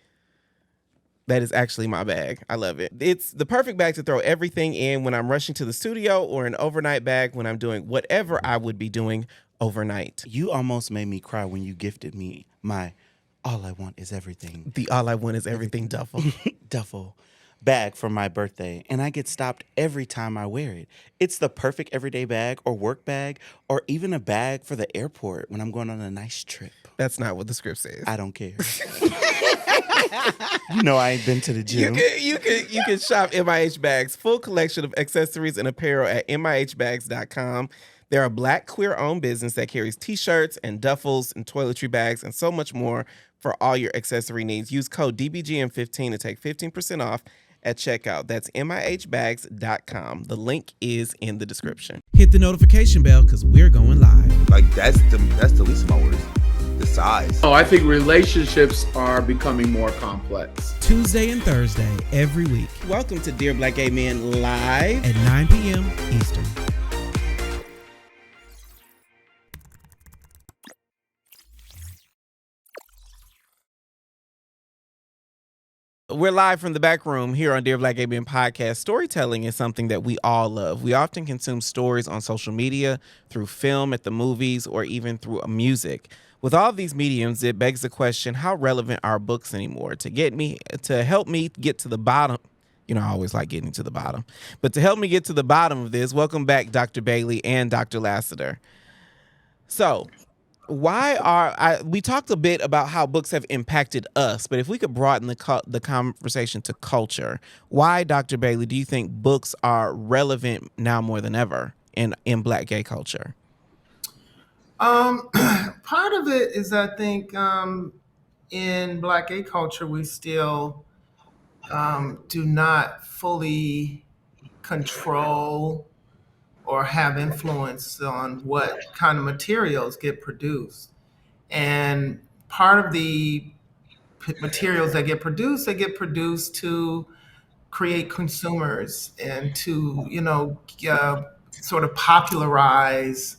Speaker 1: That is actually my bag. I love it. It's the perfect bag to throw everything in when I'm rushing to the studio, or an overnight bag when I'm doing whatever I would be doing overnight.
Speaker 5: You almost made me cry when you gifted me my All I Want Is Everything.
Speaker 1: The All I Want Is Everything duffel.
Speaker 5: Duffel bag for my birthday, and I get stopped every time I wear it. It's the perfect everyday bag or work bag, or even a bag for the airport when I'm going on a nice trip.
Speaker 1: That's not what the script says.
Speaker 5: I don't care. You know I ain't been to the gym.
Speaker 1: You can shop MIH Bags' full collection of accessories and apparel at MIHbags.com. They're a Black queer-owned business that carries t-shirts and duffels and toiletry bags and so much more for all your accessory needs. Use code DBGM15 to take 15% off at checkout. That's MIHbags.com. The link is in the description.
Speaker 7: Hit the notification bell because we're going live.
Speaker 8: Like that's the least of my worries. The size.
Speaker 9: Oh, I think relationships are becoming more complex.
Speaker 7: Tuesday and Thursday every week
Speaker 1: Welcome to Dear Black Gay Men Live.
Speaker 7: at 9 p.m. Eastern.
Speaker 1: We're live from the back room here on Dear Black Gay Men podcast. Storytelling is something that we all love. We often consume stories on social media, through film, at the movies, or even through music. With all of these mediums, it begs the question, how relevant are books anymore? To help me get to the bottom, I always like getting to the bottom, but to help me get to the bottom of this, welcome back Dr. Bailey and Dr. Lassiter. So, we talked a bit about how books have impacted us, but if we could broaden the conversation to culture, why, Dr. Bailey, do you think books are relevant now more than ever in Black gay culture?
Speaker 2: Part of it is, I think, in Black gay culture, we still do not fully control or have influence on what kind of materials get produced. And part of the materials that get produced, they get produced to create consumers and to, sort of popularize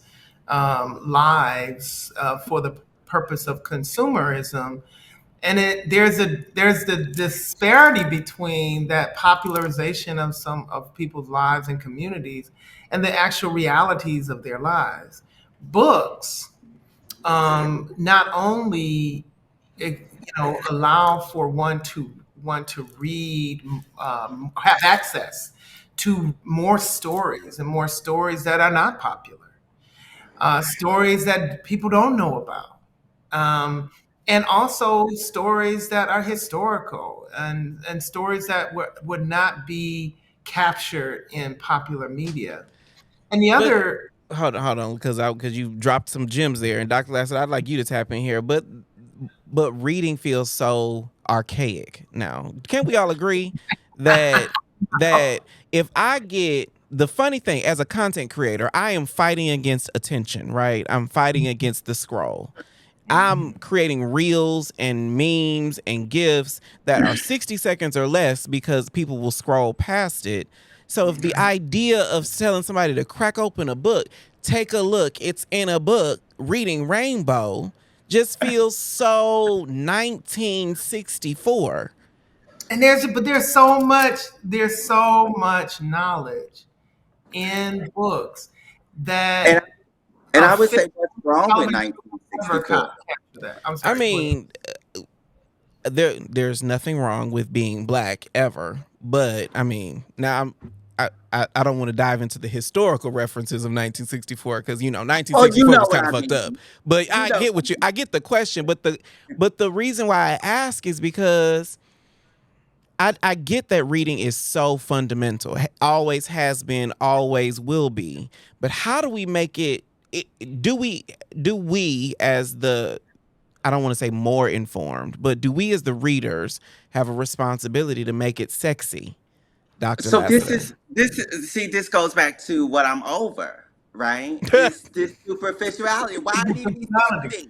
Speaker 2: lives for the purpose of consumerism. And there's the disparity between that popularization of some of people's lives and communities and the actual realities of their lives. Books not only allow for one to read, have access to more stories and more stories that are not popular, stories that people don't know about. And also stories that are historical and stories that would not be captured in popular media. And the other,
Speaker 1: Hold on, because you dropped some gems there, and Dr. Lassiter, I'd like you to tap in here, but reading feels so archaic now. Can't we all agree that if I get the funny thing as a content creator, I am fighting against attention, right? I'm fighting against the scroll. I'm creating reels and memes and GIFs that are 60 seconds or less because people will scroll past it. So if the idea of telling somebody to crack open a book, take a look, it's in a book, reading Rainbow, just feels so 1964.
Speaker 2: and there's so much knowledge in books that
Speaker 3: and I would say what's wrong with 1964.
Speaker 2: I'm sorry.
Speaker 1: I mean, there's nothing wrong with being Black ever, but I mean, now I don't want to dive into the historical references of 1964 because 1964 was kind of fucked up. But I get the question. But the reason why I ask is because I get that reading is so fundamental, always has been, always will be. But how do we make it? Do we as the, I don't want to say more informed, but do we as the readers have a responsibility to make it sexy, Dr.
Speaker 3: So
Speaker 1: Lassiter?
Speaker 3: this goes back to what I'm over, right? This superficiality. Why need to be sexy?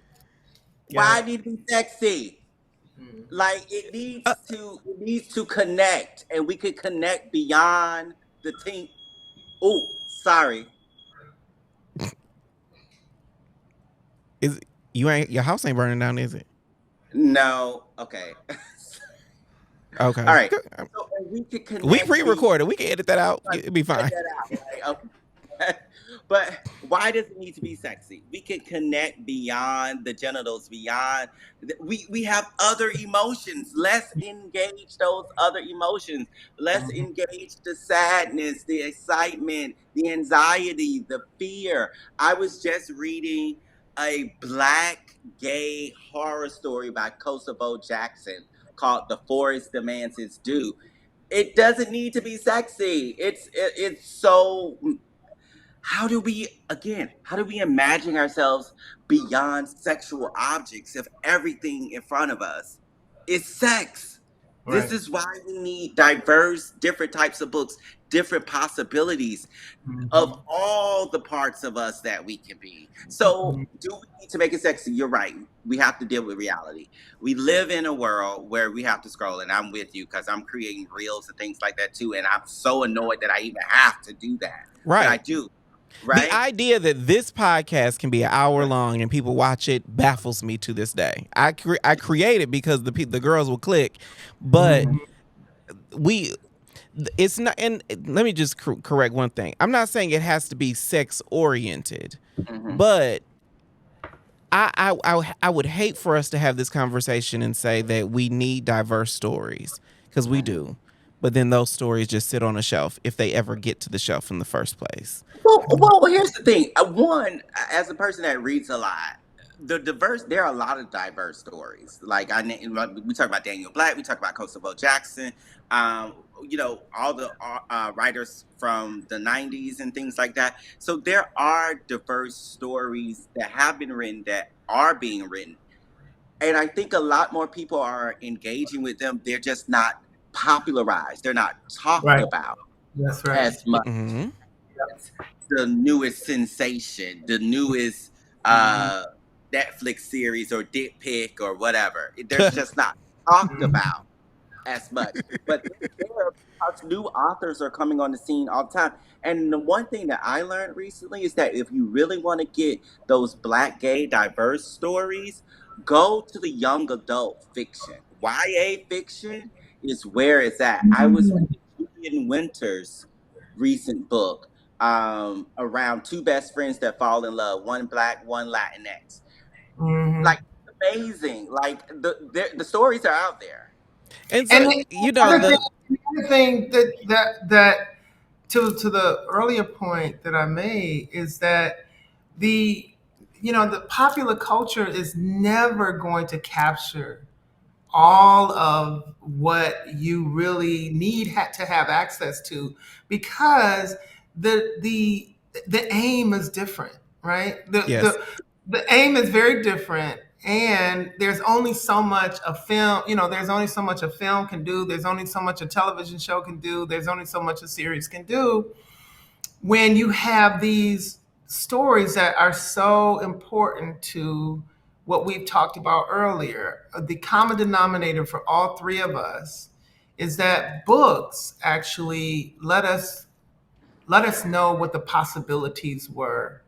Speaker 3: Why need to be sexy? Like it needs to connect, and we could connect beyond the team. Oh, sorry.
Speaker 1: Your house ain't burning down, is it?
Speaker 3: No. Okay.
Speaker 1: Okay.
Speaker 3: All right. So we could connect.
Speaker 1: We pre-recorded. We can edit that out. It'll be fine.
Speaker 3: Okay. But why does it need to be sexy? We can connect beyond the genitals, beyond. We have other emotions. Let's engage those other emotions. Let's engage the sadness, the excitement, the anxiety, the fear. I was just reading a Black gay horror story by Kosovo Jackson called "The Forest Demands Its Due." It doesn't need to be sexy. It's so. How do we imagine ourselves beyond sexual objects if everything in front of us is sex? Right. This is why we need diverse, different types of books, different possibilities of all the parts of us that we can be. So do we need to make it sexy? You're right. We have to deal with reality. We live in a world where we have to scroll, and I'm with you because I'm creating reels and things like that too. And I'm so annoyed that I even have to do that.
Speaker 1: Right.
Speaker 3: But I do. Right?
Speaker 1: The idea that this podcast can be an hour long and people watch it baffles me to this day. I create it because the girls will click, but it's not, and let me just correct one thing. I'm not saying it has to be sex oriented, but I would hate for us to have this conversation and say that we need diverse stories, because we do, but then those stories just sit on a shelf if they ever get to the shelf in the first place.
Speaker 3: Well, here's the thing. One, as a person that reads a lot, there are a lot of diverse stories. Like we talk about Daniel Black, we talk about Kosovo Jackson, all the writers from the '90s and things like that. So there are diverse stories that have been written, that are being written, and I think a lot more people are engaging with them. They're just not popularized. They're not talked about
Speaker 2: That's right.
Speaker 3: as much.
Speaker 1: Mm-hmm.
Speaker 3: The newest sensation, the newest Netflix series or Dick Pic or whatever. They're just not talked about as much. But because new authors are coming on the scene all the time. And the one thing that I learned recently is that if you really want to get those Black, gay, diverse stories, go to the young adult fiction. YA fiction is where it's at. I was reading Julian Winter's recent book, around two best friends that fall in love, one Black, one Latinx. Like, amazing. Like, the stories are out there.
Speaker 1: And so,
Speaker 2: the other thing that to the earlier point that I made is that the popular culture is never going to capture all of what you really need to have access to, because the aim is different, right? The aim is very different, and there's only so much a film, there's only so much a film can do, there's only so much a television show can do, there's only so much a series can do, when you have these stories that are so important to what we've talked about earlier. The common denominator for all three of us is that books actually let us know what the possibilities were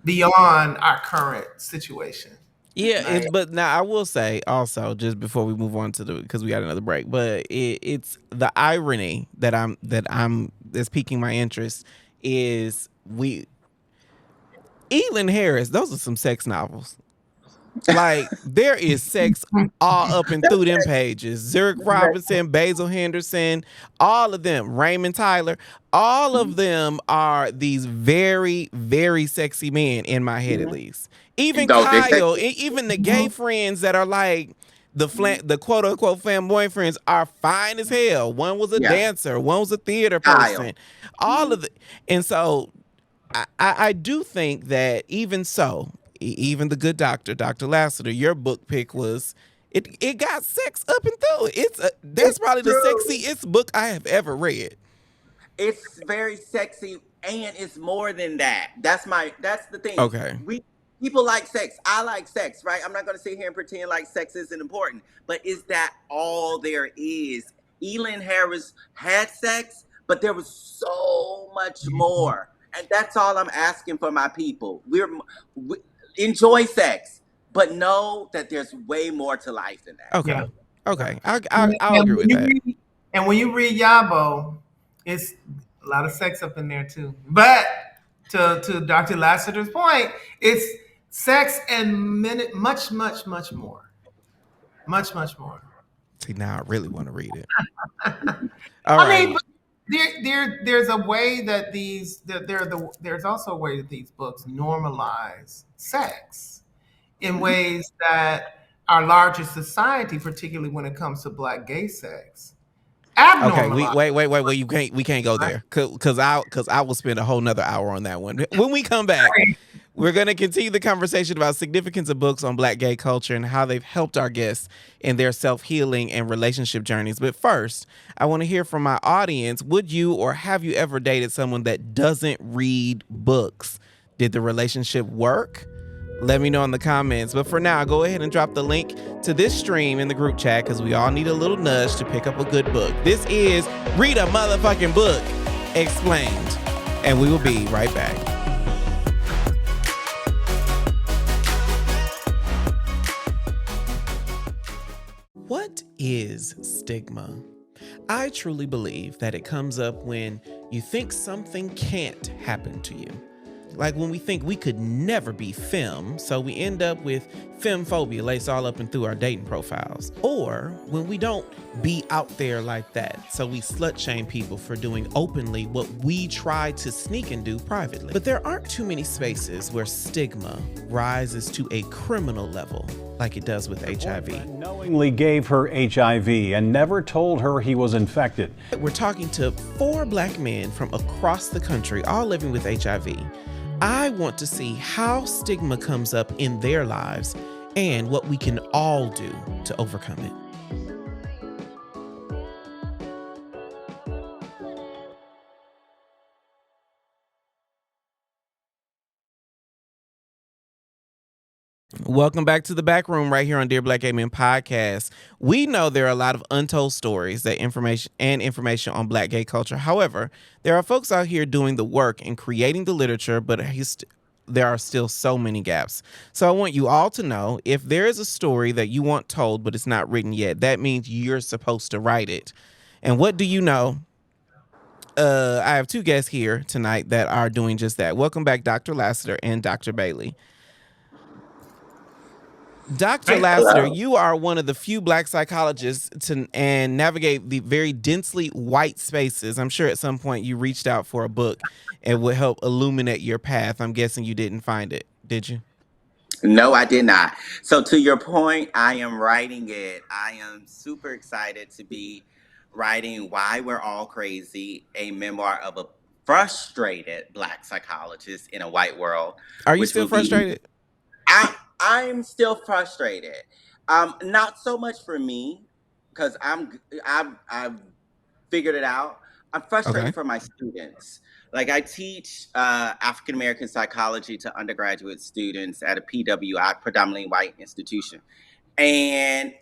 Speaker 2: beyond our current situation.
Speaker 1: Yeah, right? But now I will say also, just before we move on to because we got another break, but it's the irony that's piquing my interest is Elin Harris, those are some sex novels. Like, there is sex all up and through them pages. Zurich Robinson, Basil Henderson, all of them, Raymond Tyler, all of them are these very, very sexy men in my head, at least. Even Kyle, even the gay friends that are like the quote unquote flamboyant friends are fine as hell. One was a dancer, one was a theater person, all of it. And so I do think that even the good doctor, Dr. Lassiter, your book pick was it got sex up and through. That's probably the sexiest book I have ever read.
Speaker 3: It's very sexy, and it's more than that. That's the thing.
Speaker 1: Okay.
Speaker 3: People like sex. I like sex, right? I'm not going to sit here and pretend like sex isn't important, but is that all there is? Elin Harris had sex, but there was so much more. And that's all I'm asking for my people. We enjoy sex, but know that there's way more to life than that.
Speaker 1: Okay. Okay. I'll agree with that.
Speaker 2: And when you read Yabo, it's a lot of sex up in there too. But to Dr. Lassiter's point, it's sex and much, much, much more. Much, much more.
Speaker 1: See, now I really want to read it.
Speaker 2: Mean, there's a way that there's also a way that these books normalize sex in ways that our larger society, particularly when it comes to Black gay sex, abnormalize.
Speaker 1: Okay, wait, we can't go there because I will spend a whole nother hour on that one. When we come back, we're going to continue the conversation about significance of books on Black gay culture and how they've helped our guests in their self-healing and relationship journeys. But first, I want to hear from my audience. Would you or have you ever dated someone that doesn't read books? Did the relationship work? Let me know in the comments. But for now, go ahead and drop the link to this stream in the group chat because we all need a little nudge to pick up a good book. This is Read a Motherfucking Book Explained. And we will be right back. What is stigma? I truly believe that it comes up when you think something can't happen to you. Like when we think we could never be femme, so we end up with femphobia laced all up and through our dating profiles. Or when we don't be out there like that, so we slut shame people for doing openly what we try to sneak and do privately. But there aren't too many spaces where stigma rises to a criminal level like it does with HIV.
Speaker 10: Knowingly gave her HIV and never told her he was infected.
Speaker 1: We're talking to 4 Black men from across the country, all living with HIV. I want to see how stigma comes up in their lives and what we can all do to overcome it. Welcome back to the back room right here on Dear Black Gay Men podcast. We know there are a lot of untold stories that information on Black gay culture. However, there are folks out here doing the work and creating the literature, but there are still so many gaps. So I want you all to know, if there is a story that you want told but it's not written yet, that means you're supposed to write it. And what do you know? I have 2 guests here tonight that are doing just that. Welcome back, Dr. Lassiter and Dr. Bailey. Dr. Lassiter, you are one of the few Black psychologists to navigate the very densely white spaces. I'm sure at some point you reached out for a book and would help illuminate your path. I'm guessing you didn't find it, did you?
Speaker 3: No, I did not. So to your point, I am writing it. I am super excited to be writing Why We're All Crazy, a memoir of a frustrated Black psychologist in a white world.
Speaker 1: Are you still frustrated?
Speaker 3: I'm still frustrated. Not so much for me, because I've figured it out. I'm frustrated for my students. Like, I teach African American psychology to undergraduate students at a PWI, predominantly white institution. And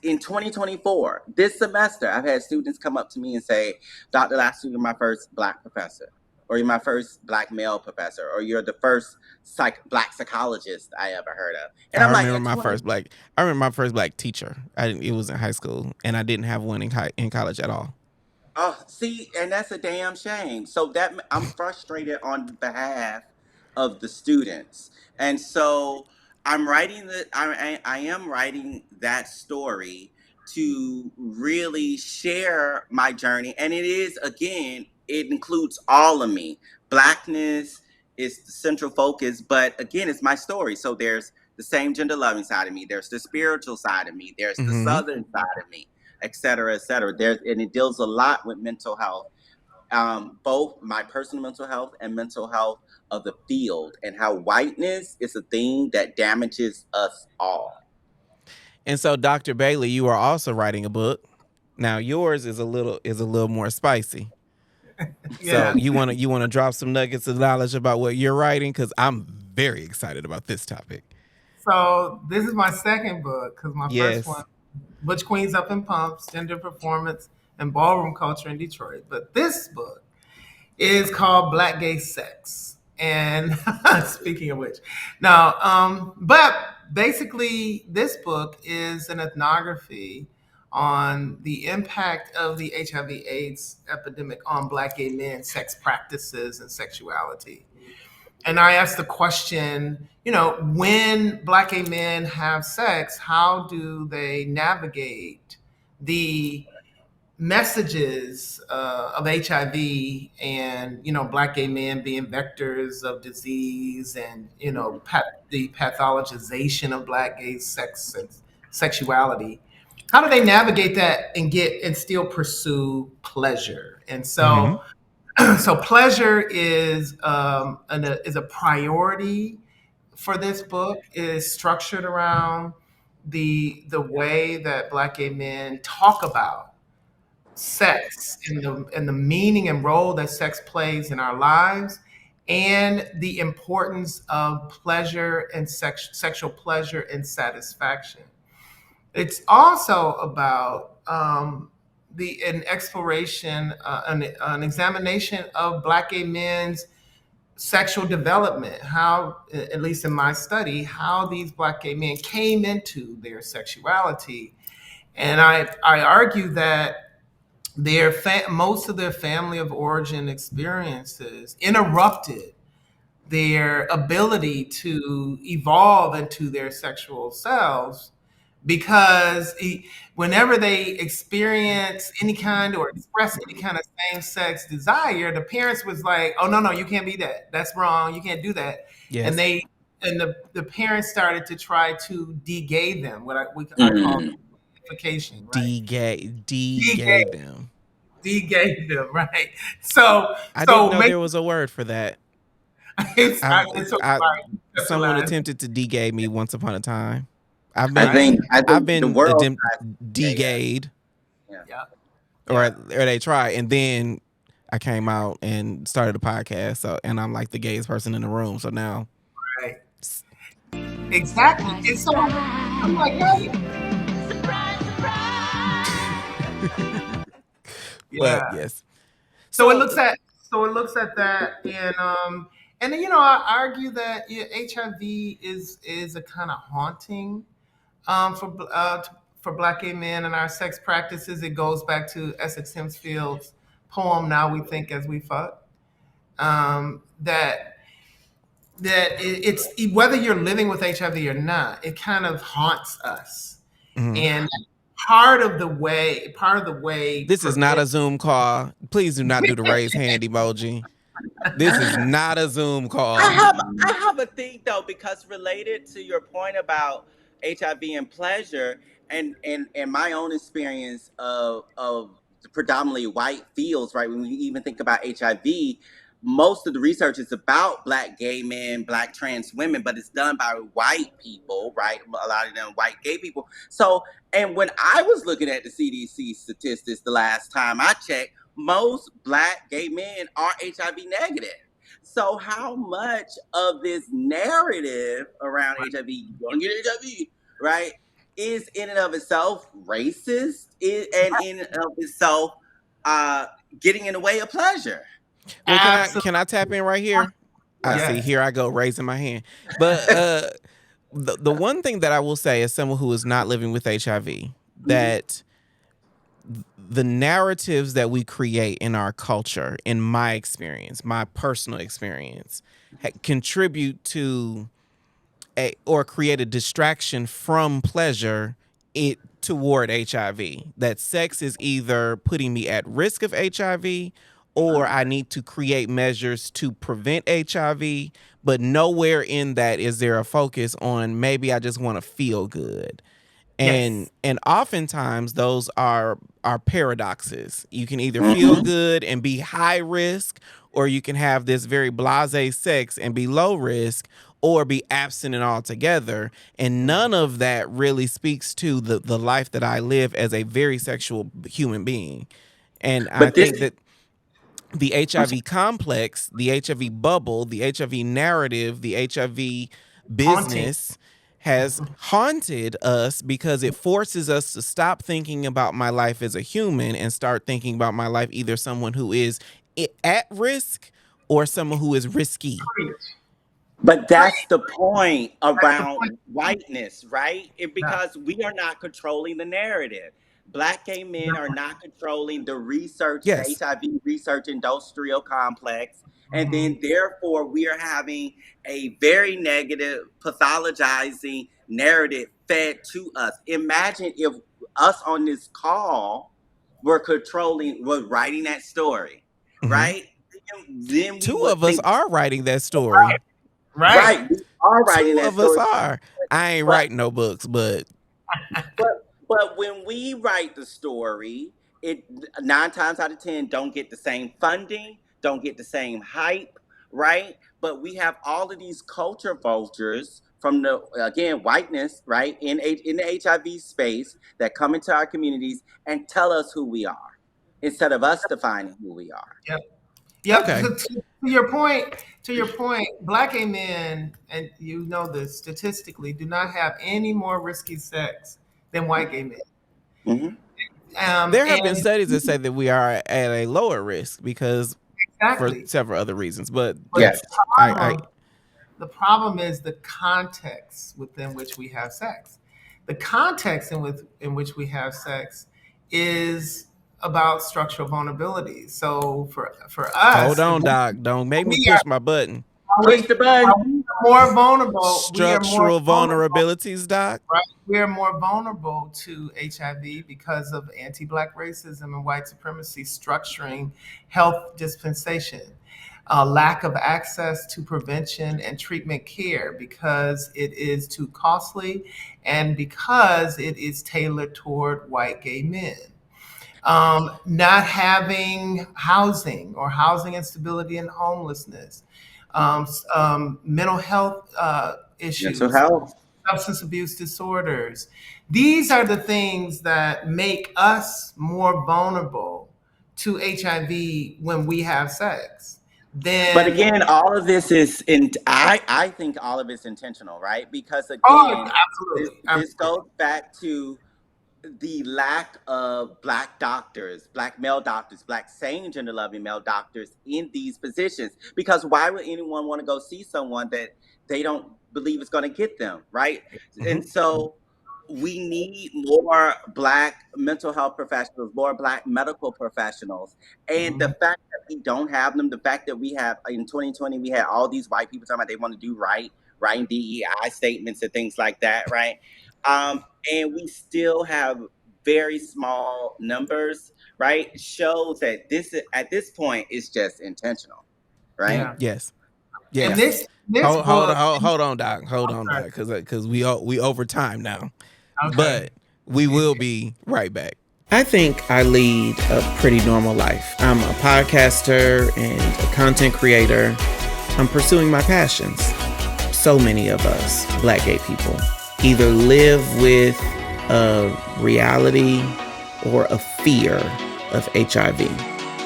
Speaker 3: in 2024, this semester, I've had students come up to me and say, Dr. Lassiter, you're my first Black professor, or you're my first Black male professor, or you're the first Black psychologist I ever heard of. And
Speaker 1: I remember my first Black teacher. It was in high school, and I didn't have one in college at all.
Speaker 3: Oh, see, and that's a damn shame. So that I'm frustrated on behalf of the students, and so I am writing that story to really share my journey, and it includes all of me. Blackness is the central focus, but again, it's my story. So there's the same gender loving side of me. There's the spiritual side of me. There's the Southern side of me, et cetera, et cetera. And it deals a lot with mental health, both my personal mental health and mental health of the field, and how whiteness is a thing that damages us all.
Speaker 1: And so, Dr. Bailey, you are also writing a book. Now, yours is a little more spicy. Yeah. So you want to drop some nuggets of knowledge about what you're writing, because I'm very excited about this topic.
Speaker 2: So this is my second book, because my first one, Butch Queens Up in Pumps, Gender Performance and Ballroom Culture in Detroit. But this book is called Black Gay Sex. And speaking of which, now, but basically this book is an ethnography on the impact of the HIV/AIDS epidemic on Black gay men, sex practices, and sexuality. And I asked the question, when Black gay men have sex, how do they navigate the messages of HIV and, Black gay men being vectors of disease and, the pathologization of Black gay sex and sexuality? How do they navigate that and still pursue pleasure? And so, so pleasure is a priority for this book. It is structured around the way that Black gay men talk about sex and the meaning and role that sex plays in our lives, and the importance of pleasure and sexual pleasure and satisfaction. It's also about an exploration, an examination of Black gay men's sexual development, how, at least in my study, how these Black gay men came into their sexuality. And I argue that most of their family of origin experiences interrupted their ability to evolve into their sexual selves because whenever they experience any kind or express any kind of same-sex desire, the parents was like, "Oh no, you can't be that. That's wrong. You can't do that." And
Speaker 1: Yes.
Speaker 2: the parents started to try to de-gay them, what I call
Speaker 3: Mm.
Speaker 2: gayfication, right?
Speaker 1: De-gay them.
Speaker 2: De-gay them, right? So
Speaker 1: I didn't know
Speaker 2: make
Speaker 1: there was a word for that. I've
Speaker 2: it's so
Speaker 1: I
Speaker 2: sorry,
Speaker 1: someone
Speaker 2: conceptualize,
Speaker 1: attempted to de-gay me once upon a time.
Speaker 2: right?
Speaker 3: I
Speaker 1: I've
Speaker 3: think the
Speaker 1: been
Speaker 3: world tries to say us.
Speaker 1: de-gayed,
Speaker 3: Yeah.
Speaker 2: Yeah,
Speaker 1: or
Speaker 2: yeah,
Speaker 1: they try, and then I came out and started a podcast. So, and I'm like the gayest person in the room. So now,
Speaker 2: right. Exactly. And so I'm like, hey,
Speaker 1: but
Speaker 2: yeah.
Speaker 1: yes.
Speaker 2: So it
Speaker 1: So
Speaker 2: looks at that, and then, I argue that HIV is a kind of haunting for Black gay men and our sex practices. It goes back to Essex Hempfield's poem "Now We Think as We Fuck." It's whether you're living with HIV or not, it kind of haunts us,
Speaker 1: mhm.
Speaker 2: and part of the way
Speaker 1: This is not
Speaker 2: prevent
Speaker 1: a Zoom call. Please do not do the raise hand emoji. This is not a Zoom call.
Speaker 3: I have a thing though, because related to your point about HIV and pleasure, and my own experience of the predominantly white fields, right? When we even think about HIV, most of the research is about Black gay men, Black trans women, but it's done by white people, right? A lot of them white gay people. So, and when I was looking at the CDC statistics the last time I checked, most Black gay men are HIV negative. So how much of this narrative around HIV, you gonna get HIV, right, is in and of itself racist, and in and of itself uh, getting in the way of pleasure?
Speaker 1: Well, can I
Speaker 2: absolutely,
Speaker 1: tap in right here? I
Speaker 3: Yeah.
Speaker 1: see.
Speaker 2: yes.
Speaker 1: Here I go raising my hand. But the one thing that I will say as someone who is not living with HIV, that the narratives that we create in our culture, in my experience, my personal experience, contribute to or create a distraction from pleasure toward HIV. That sex is either putting me at risk of HIV, or I need to create measures to prevent HIV, but nowhere in that is there a focus on maybe I just want to feel good.
Speaker 2: Yes.
Speaker 1: And oftentimes those are paradoxes. You can either feel good and be high risk, or you can have this very blasé sex and be low risk, or be abstinent altogether. And none of that really speaks to the life that I live as a very sexual human being. And I
Speaker 3: But this,
Speaker 1: think that the HIV complex, the HIV bubble, the HIV narrative, the HIV
Speaker 2: Haunting.
Speaker 1: business has haunted us because it forces us to stop thinking about my life as a human and start thinking about my life either someone who is at risk or someone who is risky.
Speaker 2: Preach.
Speaker 3: but
Speaker 2: Preach.
Speaker 3: that's the point
Speaker 2: That's the point.
Speaker 3: around whiteness, right?
Speaker 2: Yeah.
Speaker 3: Because we are not controlling the narrative. Black gay men are not controlling the research, the
Speaker 1: Yes.
Speaker 3: HIV research industrial complex. And
Speaker 2: Mhm.
Speaker 3: then, therefore, we are having a very negative, pathologizing narrative fed to us. Imagine if us on this call were writing that story,
Speaker 1: Mhm.
Speaker 3: right? Then we
Speaker 1: Two
Speaker 3: would
Speaker 1: of us
Speaker 3: think,
Speaker 1: are writing that story.
Speaker 2: Right.
Speaker 3: right, we are writing
Speaker 1: Two
Speaker 3: that
Speaker 1: of us
Speaker 3: story.
Speaker 1: are. I ain't
Speaker 3: But
Speaker 1: writing no books, but
Speaker 3: but when we write the story, it 9 times out of 10 don't get the same funding, don't get the same hype, right? But we have all of these culture vultures from the, again, whiteness, right, in the HIV space, that come into our communities and tell us who we are instead of us defining who we are.
Speaker 2: Yep. Yep.
Speaker 1: okay.
Speaker 2: To your point, Black gay men, and you know this statistically, do not have any more risky sex than white gay men.
Speaker 3: Mm-hmm.
Speaker 1: There have been
Speaker 2: And
Speaker 1: studies that say that we are at a lower risk because for
Speaker 2: exactly.
Speaker 1: several other reasons. But
Speaker 2: But
Speaker 3: Yes.
Speaker 1: that's I
Speaker 2: the problem is the context within which we have sex. The context in which we have sex is about structural vulnerabilities. So for us,
Speaker 1: Hold on, Doc. Don't make me push my button.
Speaker 3: Push the button.
Speaker 2: we are more vulnerable. We are more
Speaker 1: Structural
Speaker 2: vulnerable,
Speaker 1: vulnerabilities, Doc.
Speaker 2: right? We are more vulnerable to HIV because of anti-Black racism and white supremacy structuring health dispensation. Lack of access to prevention and treatment care because it is too costly and because it is tailored toward white gay men. Not having housing or housing instability and homelessness, mental health issues,
Speaker 3: Mental health.
Speaker 2: substance abuse disorders. These are the things that make us more vulnerable to HIV when we have sex.
Speaker 3: But again, all of this is I think all of it's intentional, right? Because again, this goes back to the lack of Black doctors, Black male doctors, Black sane gender loving male doctors in these positions. Because why would anyone want to go see someone that they don't believe is going to get them, right?
Speaker 1: Mm-hmm.
Speaker 3: And so we need more Black mental health professionals, more Black medical professionals. And the fact that we don't have them, the fact that we have in 2020, we had all these white people talking about they want to do writing DEI statements and things like that, right? And we still have very small numbers, right? Shows that this at this point is just intentional, right?
Speaker 2: Yeah.
Speaker 1: Yes.
Speaker 2: And
Speaker 1: Yes.
Speaker 2: this
Speaker 1: Hold
Speaker 2: book,
Speaker 1: on, Doc. Hold on, Doc, because we over time now.
Speaker 2: Okay.
Speaker 1: But we will be right back. I think I lead a pretty normal life. I'm a podcaster and a content creator. I'm pursuing my passions. So many of us, Black gay people, either live with a reality or a fear of HIV.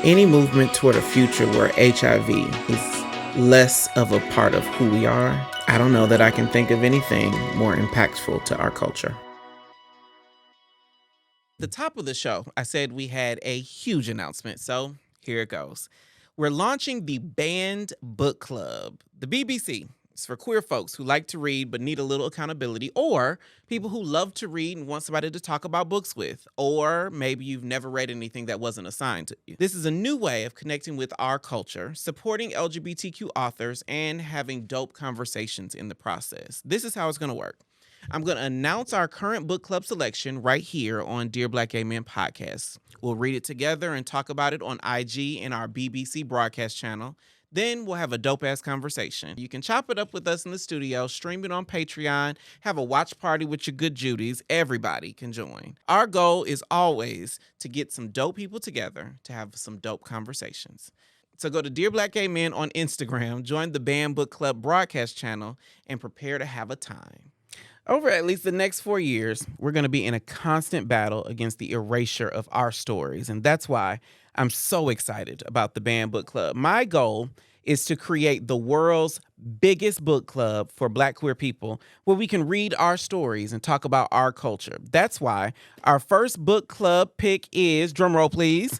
Speaker 1: Any movement toward a future where HIV is less of a part of who we are, I don't know that I can think of anything more impactful to our culture. The top of the show, I said we had a huge announcement, so here it goes. We're launching the Banned Book Club. The BBC is for queer folks who like to read but need a little accountability, or people who love to read and want somebody to talk about books with, or maybe you've never read anything that wasn't assigned to you. This is a new way of connecting with our culture, supporting LGBTQ authors, and having dope conversations in the process. This is how it's going to work. I'm going to announce our current book club selection right here on Dear Black Gay Men podcast. We'll read it together and talk about it on IG and our BBC broadcast channel. Then we'll have a dope-ass conversation. You can chop it up with us in the studio, stream it on Patreon, have a watch party with your good Judies. Everybody can join. Our goal is always to get some dope people together to have some dope conversations. So go to Dear Black Gay Men on Instagram, join the Banned Book Club broadcast channel, and prepare to have a time. Over at least the next 4 years, we're going to be in a constant battle against the erasure of our stories. And that's why I'm so excited about the Banned Book Club. My goal is to create the world's biggest book club for Black queer people where we can read our stories and talk about our culture. That's why our first book club pick is, drumroll please,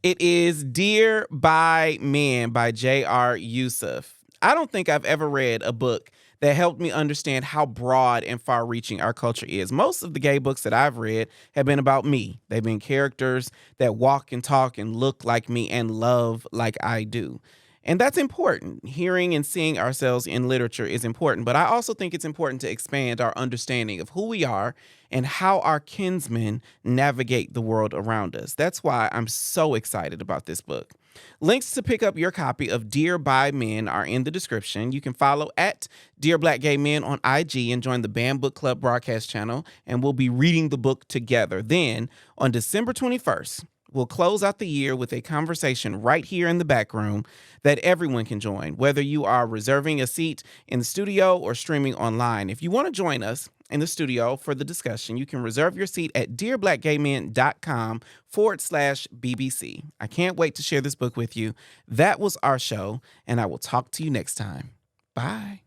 Speaker 1: it is Dear by Men by J.R. Yusuf. I don't think I've ever read a book that helped me understand how broad and far-reaching our culture is. Most of the gay books that I've read have been about me. They've been characters that walk and talk and look like me and love like I do. And that's important. Hearing and seeing ourselves in literature is important, but I also think it's important to expand our understanding of who we are and how our kinsmen navigate the world around us. That's why I'm so excited about this book. Links to pick up your copy of Dear by Men are in the description. You can follow at Dear Black Gay Men on IG and join the Banned Book Club broadcast channel, and we'll be reading the book together. Then, on December 21st, we'll close out the year with a conversation right here in the back room that everyone can join, whether you are reserving a seat in the studio or streaming online. If you want to join us in the studio for the discussion, you can reserve your seat at dearblackgaymen.com/BBC. I can't wait to share this book with you. That was our show, and I will talk to you next time. Bye.